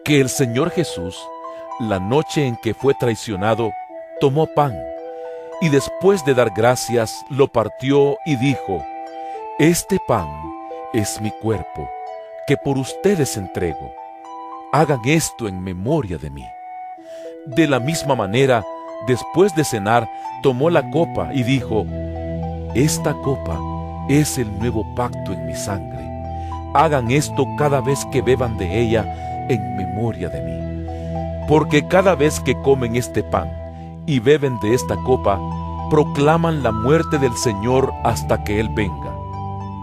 que el Señor Jesús, la noche en que fue traicionado, tomó pan, y después de dar gracias, lo partió y dijo: Este pan es mi cuerpo, que por ustedes entrego. Hagan esto en memoria de mí. De la misma manera, después de cenar, tomó la copa y dijo: Esta copa es el nuevo pacto en mi sangre. Hagan esto cada vez que beban de ella en memoria de mí. Porque cada vez que comen este pan y beben de esta copa, proclaman la muerte del Señor hasta que Él venga.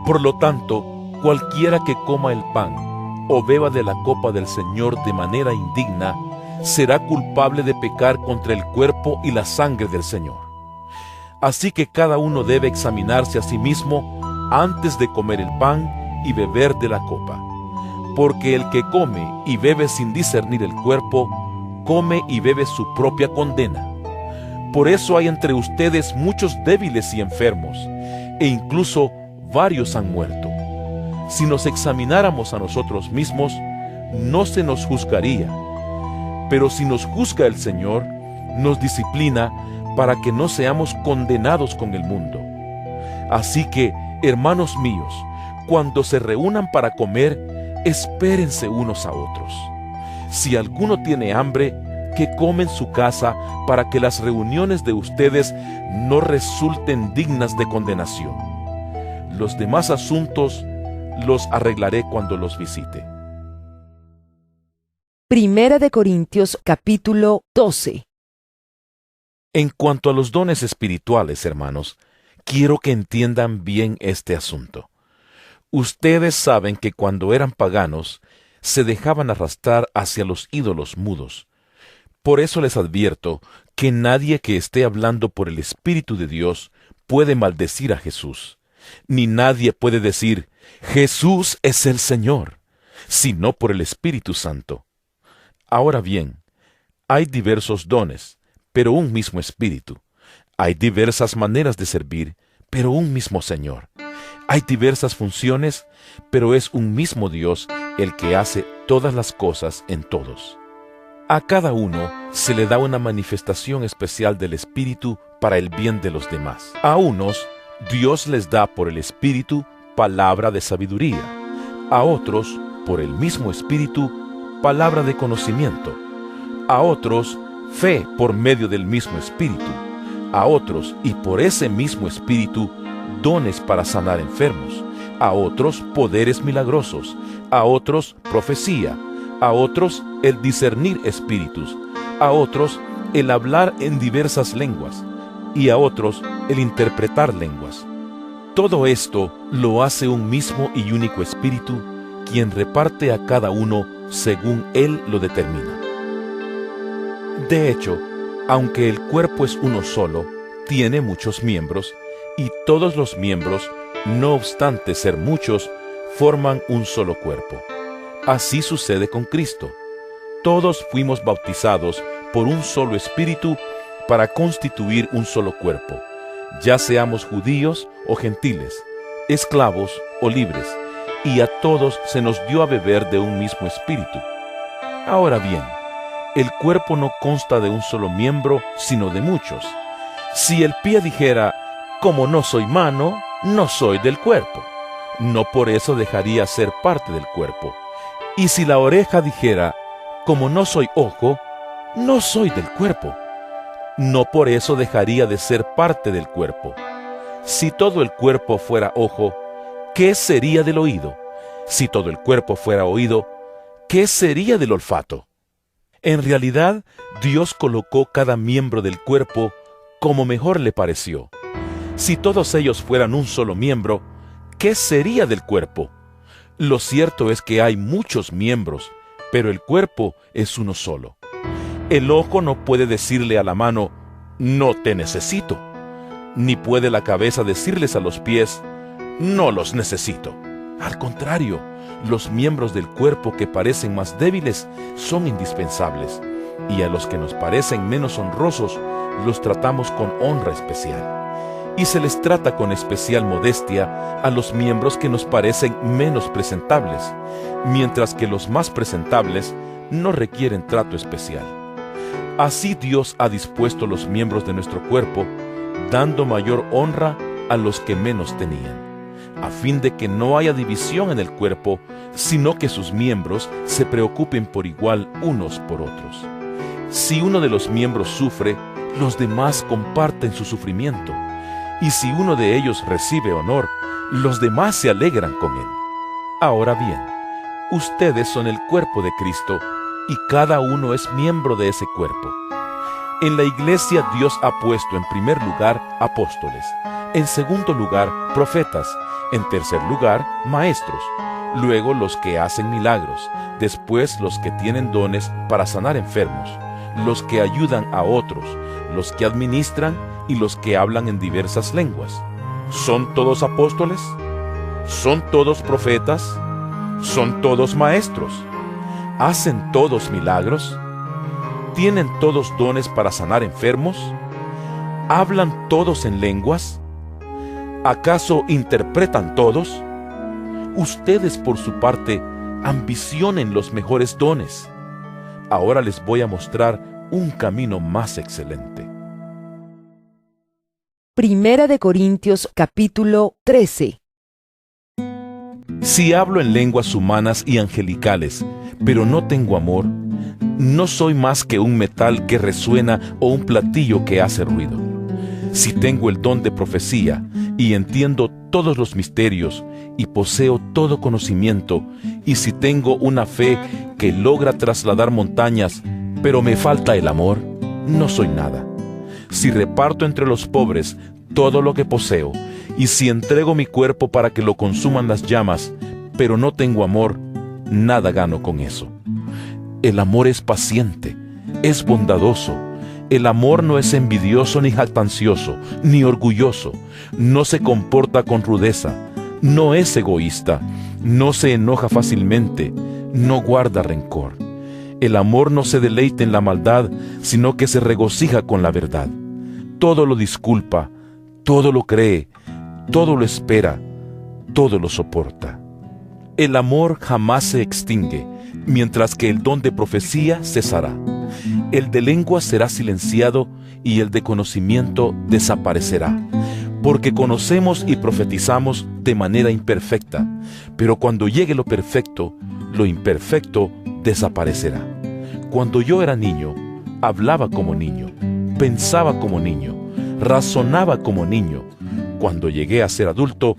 Por lo tanto, cualquiera que coma el pan o beba de la copa del Señor de manera indigna, será culpable de pecar contra el cuerpo y la sangre del Señor. Así que cada uno debe examinarse a sí mismo antes de comer el pan y beber de la copa. Porque el que come y bebe sin discernir el cuerpo, come y bebe su propia condena. Por eso hay entre ustedes muchos débiles y enfermos, e incluso varios han muerto. Si nos examináramos a nosotros mismos, no se nos juzgaría. Pero si nos juzga el Señor, nos disciplina para que no seamos condenados con el mundo. Así que, hermanos míos, cuando se reúnan para comer, espérense unos a otros. Si alguno tiene hambre, que come en su casa, para que las reuniones de ustedes no resulten dignas de condenación. Los demás asuntos los arreglaré cuando los visite. Primera de Corintios capítulo 12. En cuanto a los dones espirituales, hermanos, quiero que entiendan bien este asunto. Ustedes saben que cuando eran paganos, se dejaban arrastrar hacia los ídolos mudos. Por eso les advierto que nadie que esté hablando por el Espíritu de Dios puede maldecir a Jesús, ni nadie puede decir: Jesús es el Señor, sino por el Espíritu Santo. Ahora bien, hay diversos dones, pero un mismo Espíritu. Hay diversas maneras de servir, pero un mismo Señor. Hay diversas funciones, pero es un mismo Dios el que hace todas las cosas en todos. A cada uno se le da una manifestación especial del Espíritu para el bien de los demás. A unos, Dios les da por el Espíritu palabra de sabiduría. A otros, por el mismo Espíritu, palabra de conocimiento. A otros, fe por medio del mismo Espíritu. A otros, y por ese mismo Espíritu, dones para sanar enfermos. A otros, poderes milagrosos. A otros, profecía. A otros, el discernir espíritus. A otros, el hablar en diversas lenguas. Y a otros, el interpretar lenguas. Todo esto lo hace un mismo y único Espíritu, quien reparte a cada uno según Él lo determina. De hecho, aunque el cuerpo es uno solo, tiene muchos miembros, y todos los miembros, no obstante ser muchos, forman un solo cuerpo. Así sucede con Cristo. Todos fuimos bautizados por un solo Espíritu para constituir un solo cuerpo, ya seamos judíos o gentiles, esclavos o libres, y a todos se nos dio a beber de un mismo Espíritu. Ahora bien, el cuerpo no consta de un solo miembro, sino de muchos. Si el pie dijera: como no soy mano, no soy del cuerpo, no por eso dejaría ser parte del cuerpo. Y si la oreja dijera: como no soy ojo, no soy del cuerpo, no por eso dejaría de ser parte del cuerpo. Si todo el cuerpo fuera ojo, ¿qué sería del oído? Si todo el cuerpo fuera oído, ¿qué sería del olfato? En realidad, Dios colocó cada miembro del cuerpo como mejor le pareció. Si todos ellos fueran un solo miembro, ¿qué sería del cuerpo? Lo cierto es que hay muchos miembros, pero el cuerpo es uno solo. El ojo no puede decirle a la mano: no te necesito, ni puede la cabeza decirles a los pies: no los necesito. Al contrario, los miembros del cuerpo que parecen más débiles son indispensables, y a los que nos parecen menos honrosos los tratamos con honra especial. y se les trata con especial modestia a los miembros que nos parecen menos presentables, mientras que los más presentables no requieren trato especial. Así Dios ha dispuesto los miembros de nuestro cuerpo, dando mayor honra a los que menos tenían, a fin de que no haya división en el cuerpo, sino que sus miembros se preocupen por igual unos por otros. Si uno de los miembros sufre, los demás comparten su sufrimiento, y si uno de ellos recibe honor, los demás se alegran con él. Ahora bien, ustedes son el cuerpo de Cristo, y cada uno es miembro de ese cuerpo. En la iglesia Dios ha puesto en primer lugar apóstoles, en segundo lugar profetas, en tercer lugar maestros, luego los que hacen milagros, después los que tienen dones para sanar enfermos, los que ayudan a otros, los que administran y los que hablan en diversas lenguas. ¿Son todos apóstoles? ¿Son todos profetas? ¿Son todos maestros? ¿Hacen todos milagros? ¿Tienen todos dones para sanar enfermos? ¿Hablan todos en lenguas? ¿Acaso interpretan todos? Ustedes, por su parte, ambicionen los mejores dones. Ahora les voy a mostrar un camino más excelente. Primera de Corintios capítulo 13. Si hablo en lenguas humanas y angelicales, pero no tengo amor, no soy más que un metal que resuena o un platillo que hace ruido. Si tengo el don de profecía y entiendo todos los misterios y poseo todo conocimiento, y si tengo una fe que logra trasladar montañas, pero me falta el amor, no soy nada. Si reparto entre los pobres todo lo que poseo, y si entrego mi cuerpo para que lo consuman las llamas, pero no tengo amor, nada gano con eso. El amor es paciente, es bondadoso. El amor no es envidioso ni jactancioso, ni orgulloso. No se comporta con rudeza, no es egoísta, no se enoja fácilmente, no guarda rencor. El amor no se deleita en la maldad, sino que se regocija con la verdad. Todo lo disculpa, todo lo cree, todo lo espera, todo lo soporta. El amor jamás se extingue, mientras que el don de profecía cesará. El de lengua será silenciado y el de conocimiento desaparecerá, porque conocemos y profetizamos de manera imperfecta, pero cuando llegue lo perfecto, lo imperfecto desaparecerá. Cuando yo era niño, hablaba como niño, pensaba como niño, razonaba como niño. Cuando llegué a ser adulto,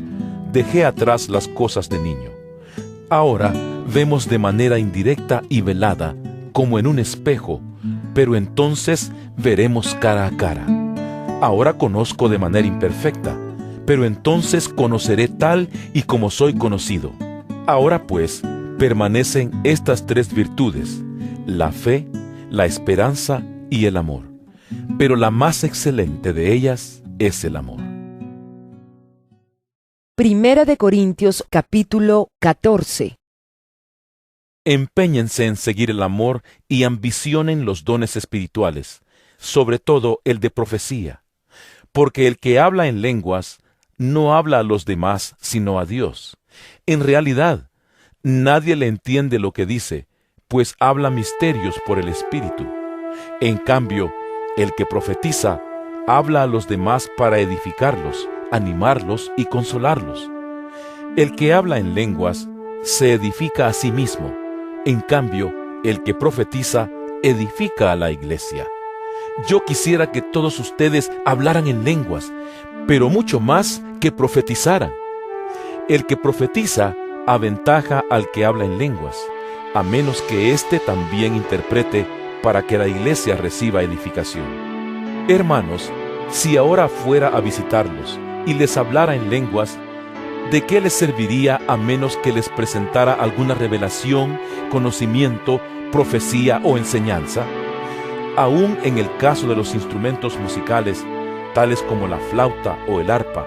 dejé atrás las cosas de niño. Ahora vemos de manera indirecta y velada, como en un espejo, pero entonces veremos cara a cara. Ahora conozco de manera imperfecta, pero entonces conoceré tal y como soy conocido. Ahora pues, permanecen estas tres virtudes: la fe, la esperanza y el amor. Pero la más excelente de ellas es el amor. Primera de Corintios capítulo 14. Empéñense en seguir el amor y ambicionen los dones espirituales, sobre todo el de profecía, porque el que habla en lenguas no habla a los demás sino a Dios. En realidad, nadie le entiende lo que dice, pues habla misterios por el Espíritu. En cambio, el que profetiza habla a los demás para edificarlos, animarlos y consolarlos. El que habla en lenguas se edifica a sí mismo. En cambio, el que profetiza edifica a la iglesia. Yo quisiera que todos ustedes hablaran en lenguas, pero mucho más que profetizaran. El que profetiza aventaja al que habla en lenguas, a menos que éste también interprete para que la iglesia reciba edificación. Hermanos, si ahora fuera a visitarlos y les hablara en lenguas, ¿de qué les serviría a menos que les presentara alguna revelación, conocimiento, profecía o enseñanza? Aún en el caso de los instrumentos musicales, tales como la flauta o el arpa,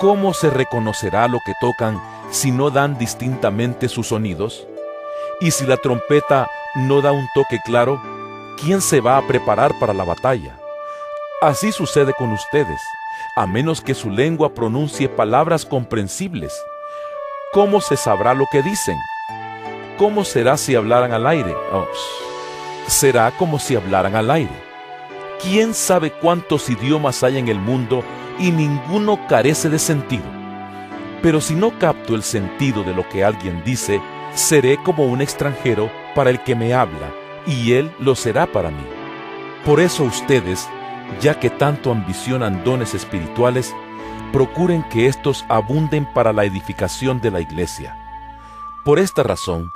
¿cómo se reconocerá lo que tocan si no dan distintamente sus sonidos? Y si la trompeta no da un toque claro, ¿quién se va a preparar para la batalla? Así sucede con ustedes. a menos que su lengua pronuncie palabras comprensibles. ¿Cómo se sabrá lo que dicen? ¿Cómo será si hablaran al aire? Será como si hablaran al aire. ¿Quién sabe cuántos idiomas hay en el mundo y ninguno carece de sentido? Pero si no capto el sentido de lo que alguien dice, seré como un extranjero para el que me habla, y él lo será para mí. Por eso ustedes, ya que tanto ambicionan dones espirituales, procuren que éstos abunden para la edificación de la iglesia. Por esta razón,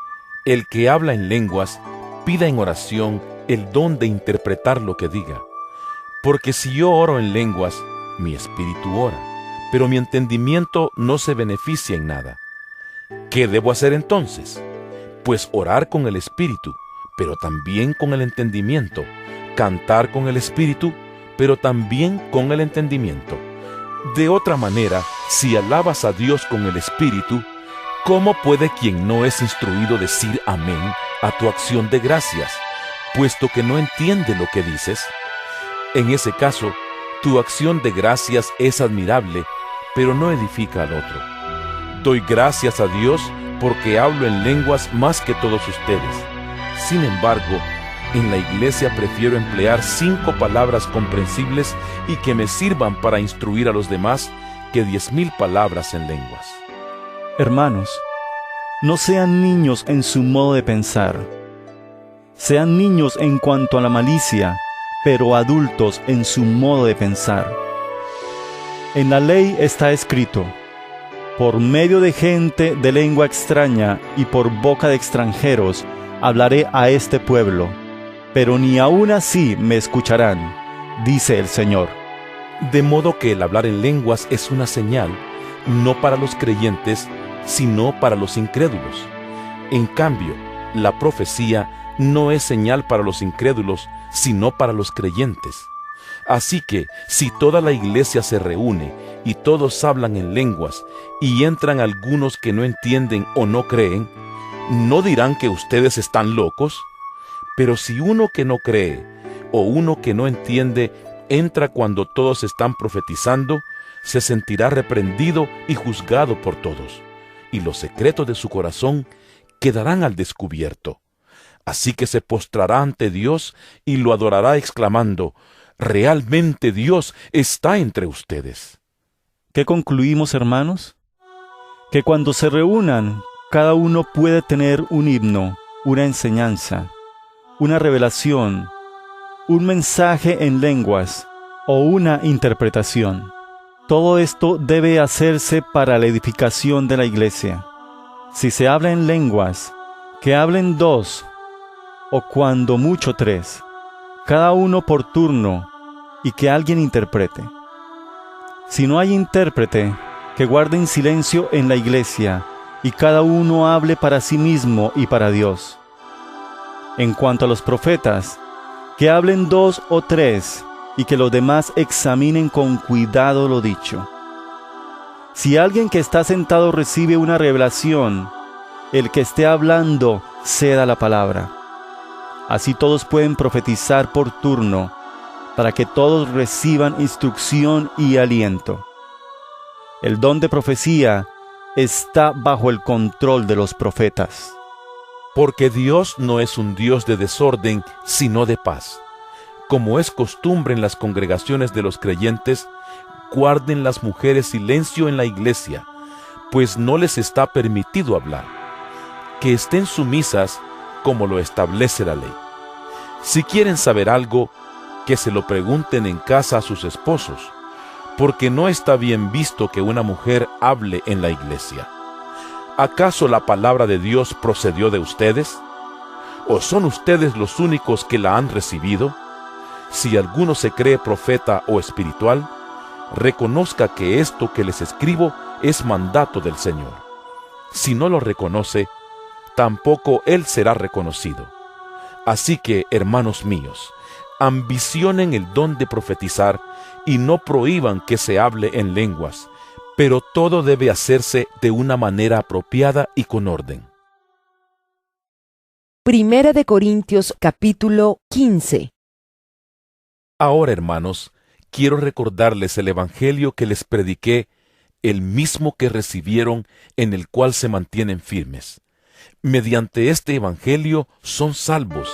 el que habla en lenguas, pida en oración el don de interpretar lo que diga. Porque si yo oro en lenguas, mi espíritu ora, pero mi entendimiento no se beneficia en nada. ¿Qué debo hacer entonces? Pues orar con el espíritu, pero también con el entendimiento, cantar con el espíritu, pero también con el entendimiento. De otra manera, si alabas a Dios con el espíritu, ¿cómo puede quien no es instruido decir amén a tu acción de gracias, puesto que no entiende lo que dices? En ese caso, tu acción de gracias es admirable, pero no edifica al otro. Doy gracias a Dios porque hablo en lenguas más que todos ustedes. Sin embargo, en la iglesia prefiero emplear 5 palabras comprensibles y que me sirvan para instruir a los demás que 10,000 palabras en lenguas. Hermanos, no sean niños en su modo de pensar. Sean niños en cuanto a la malicia, pero adultos en su modo de pensar. En la ley está escrito: por medio de gente de lengua extraña y por boca de extranjeros hablaré a este pueblo, pero ni aun así me escucharán, dice el Señor. De modo que el hablar en lenguas es una señal, no para los creyentes, sino para los incrédulos. En cambio, la profecía no es señal para los incrédulos, sino para los creyentes. Así que, si toda la iglesia se reúne y todos hablan en lenguas, y entran algunos que no entienden o no creen, ¿no dirán que ustedes están locos? Pero si uno que no cree o uno que no entiende entra cuando todos están profetizando, se sentirá reprendido y juzgado por todos, y los secretos de su corazón quedarán al descubierto. Así que se postrará ante Dios y lo adorará exclamando: realmente Dios está entre ustedes. ¿Qué concluimos, hermanos? Que cuando se reúnan, cada uno puede tener un himno, una enseñanza, una revelación, un mensaje en lenguas o una interpretación. Todo esto debe hacerse para la edificación de la iglesia. Si se habla en lenguas, que hablen 2, o cuando mucho 3, cada uno por turno, y que alguien interprete. Si no hay intérprete, que guarden silencio en la iglesia, y cada uno hable para sí mismo y para Dios. En cuanto a los profetas, que hablen 2 o 3, y que los demás examinen con cuidado lo dicho. Si alguien que está sentado recibe una revelación, el que esté hablando ceda la palabra. Así todos pueden profetizar por turno, para que todos reciban instrucción y aliento. El don de profecía está bajo el control de los profetas. Porque Dios no es un Dios de desorden, sino de paz. Como es costumbre en las congregaciones de los creyentes, guarden las mujeres silencio en la iglesia, pues no les está permitido hablar. Que estén sumisas como lo establece la ley. Si quieren saber algo, que se lo pregunten en casa a sus esposos, porque no está bien visto que una mujer hable en la iglesia. ¿Acaso la palabra de Dios procedió de ustedes? ¿O son ustedes los únicos que la han recibido? Si alguno se cree profeta o espiritual, reconozca que esto que les escribo es mandato del Señor. Si no lo reconoce, tampoco él será reconocido. Así que, hermanos míos, ambicionen el don de profetizar y no prohíban que se hable en lenguas, pero todo debe hacerse de una manera apropiada y con orden. Primera de Corintios capítulo 15. Ahora, hermanos, quiero recordarles el Evangelio que les prediqué, el mismo que recibieron, en el cual se mantienen firmes. Mediante este Evangelio son salvos,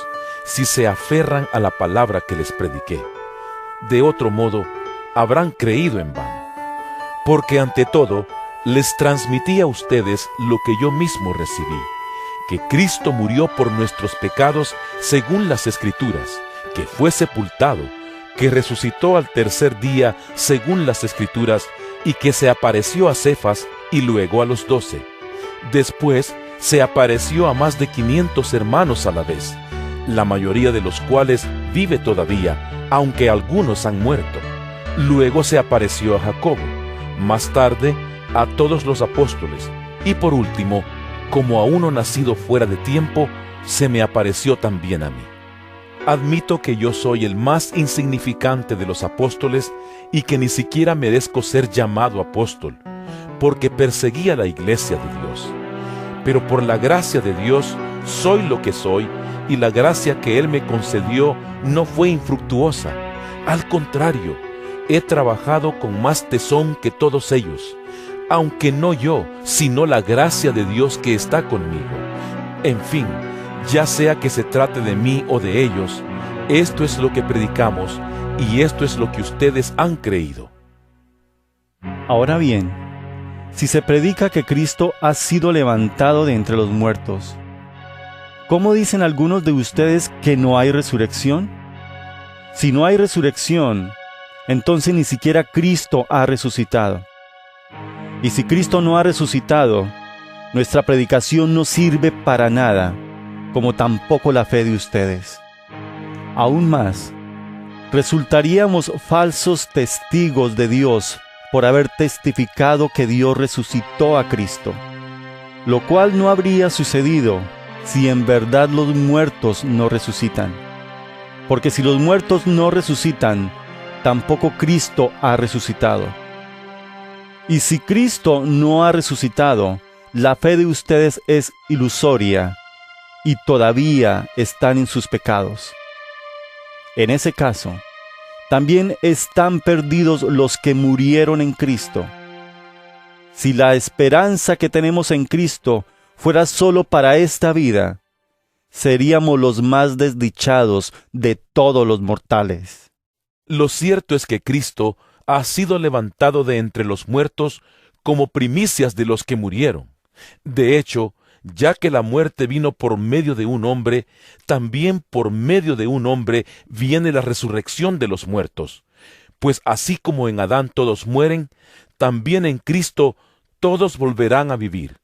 si se aferran a la palabra que les prediqué. De otro modo, habrán creído en vano. Porque ante todo, les transmití a ustedes lo que yo mismo recibí, que Cristo murió por nuestros pecados según las Escrituras, que fue sepultado, que resucitó al tercer día según las Escrituras, y que se apareció a Cefas y luego a los 12. Después se apareció a más de 500 hermanos a la vez, la mayoría de los cuales vive todavía, aunque algunos han muerto. Luego se apareció a Jacobo, más tarde a todos los apóstoles, y por último, como a uno nacido fuera de tiempo, se me apareció también a mí. Admito que yo soy el más insignificante de los apóstoles y que ni siquiera merezco ser llamado apóstol, porque perseguía la iglesia de Dios. Pero por la gracia de Dios soy lo que soy, y la gracia que Él me concedió no fue infructuosa. Al contrario, he trabajado con más tesón que todos ellos, aunque no yo, sino la gracia de Dios que está conmigo. En fin, ya sea que se trate de mí o de ellos, esto es lo que predicamos, y esto es lo que ustedes han creído. Ahora bien, si se predica que Cristo ha sido levantado de entre los muertos, ¿cómo dicen algunos de ustedes que no hay resurrección? Si no hay resurrección, entonces ni siquiera Cristo ha resucitado. Y si Cristo no ha resucitado, nuestra predicación no sirve para nada, como tampoco la fe de ustedes. Aún más, resultaríamos falsos testigos de Dios por haber testificado que Dios resucitó a Cristo, lo cual no habría sucedido si en verdad los muertos no resucitan. Porque si los muertos no resucitan, tampoco Cristo ha resucitado. Y si Cristo no ha resucitado, la fe de ustedes es ilusoria y todavía están en sus pecados. En ese caso, también están perdidos los que murieron en Cristo. Si la esperanza que tenemos en Cristo fuera solo para esta vida, seríamos los más desdichados de todos los mortales. Lo cierto es que Cristo ha sido levantado de entre los muertos como primicias de los que murieron. De hecho, ya que la muerte vino por medio de un hombre, también por medio de un hombre viene la resurrección de los muertos. Pues así como en Adán todos mueren, también en Cristo todos volverán a vivir,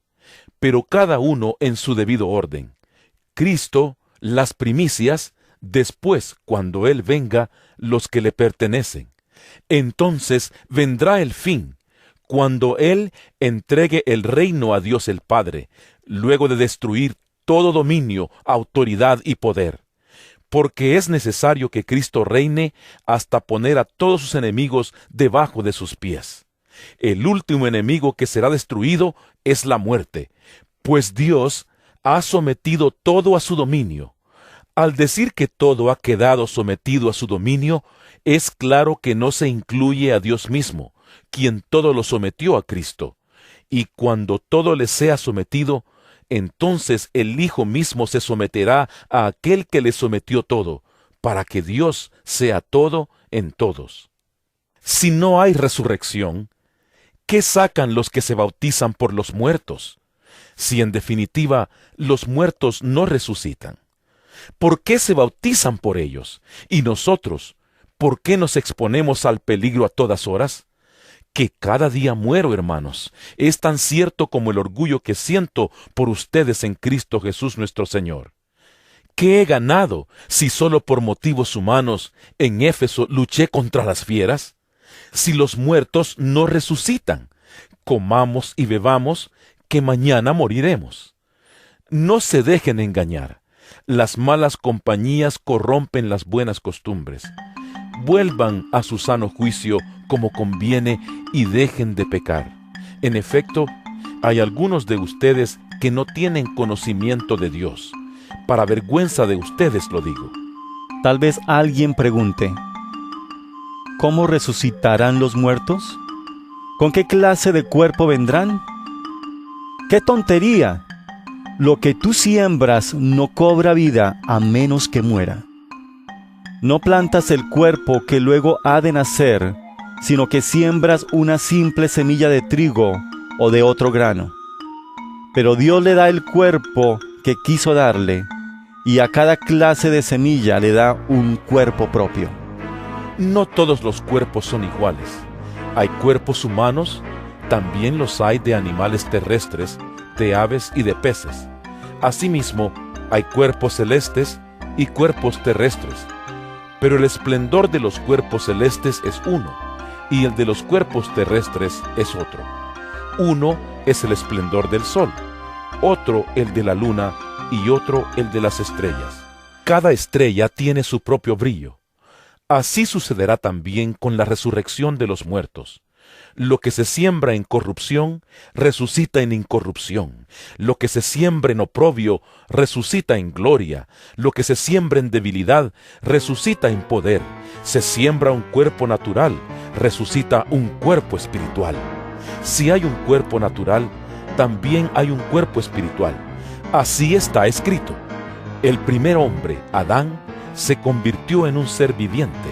pero cada uno en su debido orden. Cristo, las primicias, después, cuando Él venga, los que le pertenecen. Entonces vendrá el fin, cuando Él entregue el reino a Dios el Padre, luego de destruir todo dominio, autoridad y poder. Porque es necesario que Cristo reine hasta poner a todos sus enemigos debajo de sus pies. El último enemigo que será destruido es la muerte, pues Dios ha sometido todo a su dominio. Al decir que todo ha quedado sometido a su dominio, es claro que no se incluye a Dios mismo, quien todo lo sometió a Cristo. Y cuando todo le sea sometido, entonces el Hijo mismo se someterá a aquel que le sometió todo, para que Dios sea todo en todos. Si no hay resurrección, ¿qué sacan los que se bautizan por los muertos? Si en definitiva los muertos no resucitan, ¿por qué se bautizan por ellos? Y nosotros, ¿por qué nos exponemos al peligro a todas horas? Que cada día muero, hermanos, es tan cierto como el orgullo que siento por ustedes en Cristo Jesús nuestro Señor. ¿Qué he ganado si solo por motivos humanos en Éfeso luché contra las fieras? Si los muertos no resucitan, comamos y bebamos, que mañana moriremos. No se dejen engañar. Las malas compañías corrompen las buenas costumbres. Vuelvan a su sano juicio como conviene y dejen de pecar. En efecto, hay algunos de ustedes que no tienen conocimiento de Dios. Para vergüenza de ustedes lo digo. Tal vez alguien pregunte, ¿cómo resucitarán los muertos? ¿Con qué clase de cuerpo vendrán? ¡Qué tontería! Lo que tú siembras no cobra vida a menos que muera. No plantas el cuerpo que luego ha de nacer, sino que siembras una simple semilla de trigo o de otro grano. Pero Dios le da el cuerpo que quiso darle, y a cada clase de semilla le da un cuerpo propio. No todos los cuerpos son iguales. Hay cuerpos humanos, también los hay de animales terrestres, de aves y de peces. Asimismo, hay cuerpos celestes y cuerpos terrestres. Pero el esplendor de los cuerpos celestes es uno, y el de los cuerpos terrestres es otro. Uno es el esplendor del sol, otro el de la luna y otro el de las estrellas. Cada estrella tiene su propio brillo. Así sucederá también con la resurrección de los muertos. Lo que se siembra en corrupción, resucita en incorrupción. Lo que se siembra en oprobio, resucita en gloria. Lo que se siembra en debilidad, resucita en poder. Se siembra un cuerpo natural, resucita un cuerpo espiritual. Si hay un cuerpo natural, también hay un cuerpo espiritual. Así está escrito. El primer hombre, Adán, se convirtió en un ser viviente.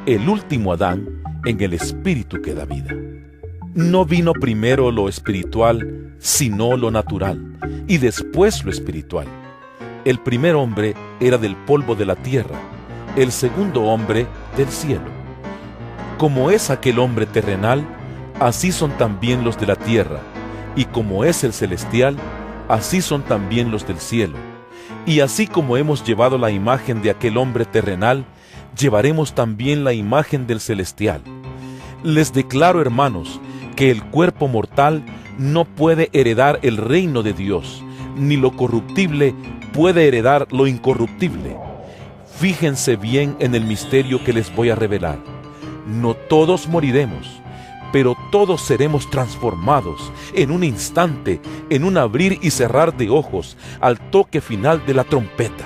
El último Adán, en el espíritu que da vida. No vino primero lo espiritual, sino lo natural, y después lo espiritual. El primer hombre era del polvo de la tierra, el segundo hombre del cielo. Como es aquel hombre terrenal, así son también los de la tierra, y como es el celestial, así son también los del cielo. Y así como hemos llevado la imagen de aquel hombre terrenal, llevaremos también la imagen del celestial. Les declaro, hermanos, que el cuerpo mortal no puede heredar el reino de Dios, ni lo corruptible puede heredar lo incorruptible. Fíjense bien en el misterio que les voy a revelar. No todos moriremos, pero todos seremos transformados en un instante, en un abrir y cerrar de ojos, al toque final de la trompeta.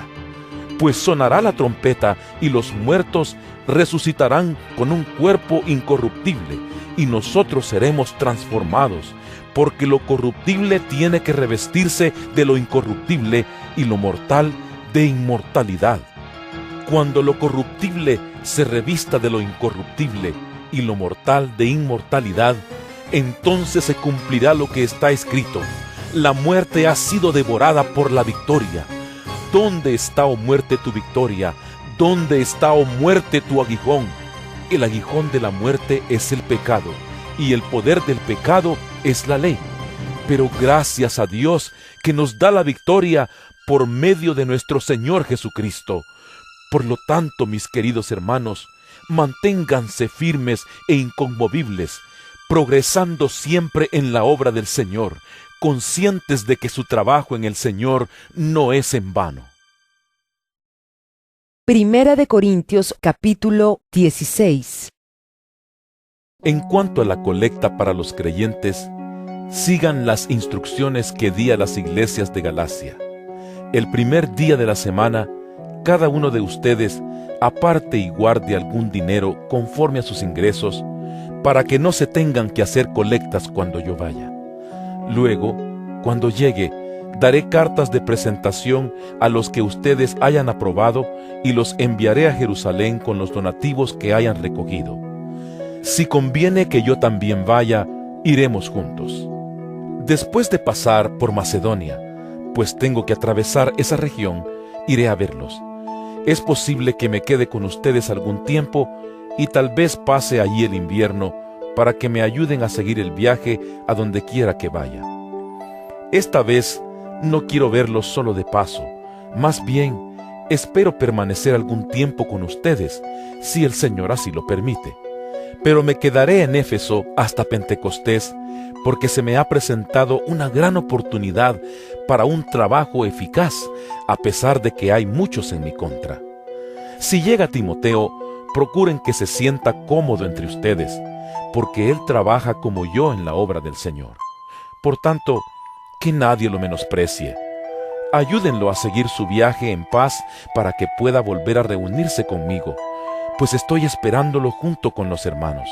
Pues sonará la trompeta y los muertos resucitarán con un cuerpo incorruptible, y nosotros seremos transformados, porque lo corruptible tiene que revestirse de lo incorruptible y lo mortal de inmortalidad. Cuando lo corruptible se revista de lo incorruptible y lo mortal de inmortalidad, entonces se cumplirá lo que está escrito: la muerte ha sido devorada por la victoria. ¿Dónde está, oh muerte, tu victoria? ¿Dónde está, oh muerte, tu aguijón? El aguijón de la muerte es el pecado, y el poder del pecado es la ley. Pero gracias a Dios que nos da la victoria por medio de nuestro Señor Jesucristo. Por lo tanto, mis queridos hermanos, manténganse firmes e inconmovibles, progresando siempre en la obra del Señor, conscientes de que su trabajo en el Señor no es en vano. Primera de Corintios, capítulo 16. En cuanto a la colecta para los creyentes, sigan las instrucciones que di a las iglesias de Galacia. El primer día de la semana, cada uno de ustedes aparte y guarde algún dinero conforme a sus ingresos, para que no se tengan que hacer colectas cuando yo vaya. Luego, cuando llegue, daré cartas de presentación a los que ustedes hayan aprobado y los enviaré a Jerusalén con los donativos que hayan recogido. Si conviene que yo también vaya, iremos juntos. Después de pasar por Macedonia, pues tengo que atravesar esa región, iré a verlos. Es posible que me quede con ustedes algún tiempo y tal vez pase allí el invierno para que me ayuden a seguir el viaje a donde quiera que vaya. Esta vez no quiero verlos solo de paso, más bien espero permanecer algún tiempo con ustedes, si el Señor así lo permite. Pero me quedaré en Éfeso hasta Pentecostés, porque se me ha presentado una gran oportunidad para un trabajo eficaz, a pesar de que hay muchos en mi contra. Si llega Timoteo, procuren que se sienta cómodo entre ustedes, porque él trabaja como yo en la obra del Señor. Por tanto, que nadie lo menosprecie. Ayúdenlo a seguir su viaje en paz para que pueda volver a reunirse conmigo, pues estoy esperándolo junto con los hermanos.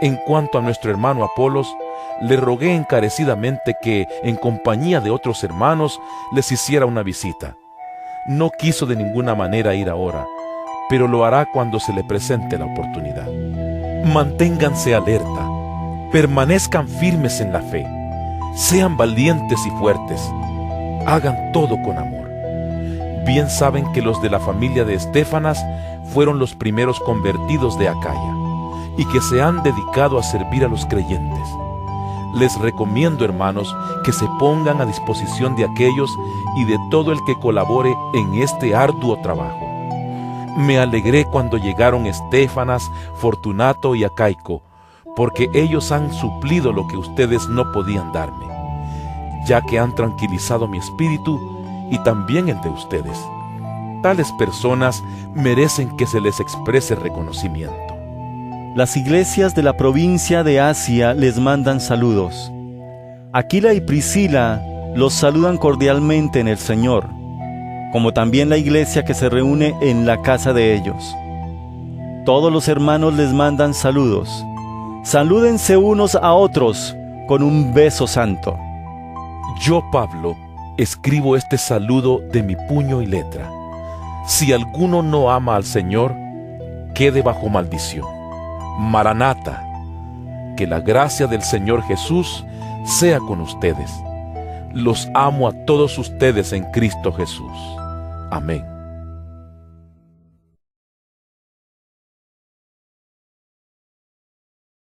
En cuanto a nuestro hermano Apolos, le rogué encarecidamente que, en compañía de otros hermanos, les hiciera una visita. No quiso de ninguna manera ir ahora, pero lo hará cuando se le presente la oportunidad. Manténganse alerta, permanezcan firmes en la fe, sean valientes y fuertes, hagan todo con amor. Bien saben que los de la familia de Estéfanas fueron los primeros convertidos de Acaya, y que se han dedicado a servir a los creyentes. Les recomiendo, hermanos, que se pongan a disposición de aquellos y de todo el que colabore en este arduo trabajo. Me alegré cuando llegaron Estéfanas, Fortunato y Acaico, porque ellos han suplido lo que ustedes no podían darme, ya que han tranquilizado mi espíritu y también el de ustedes. Tales personas merecen que se les exprese reconocimiento. Las iglesias de la provincia de Asia les mandan saludos. Aquila y Priscila los saludan cordialmente en el Señor, como también la iglesia que se reúne en la casa de ellos. Todos los hermanos les mandan saludos. Salúdense unos a otros con un beso santo. Yo, Pablo, escribo este saludo de mi puño y letra. Si alguno no ama al Señor, quede bajo maldición. Maranata, que la gracia del Señor Jesús sea con ustedes. Los amo a todos ustedes en Cristo Jesús. Amén.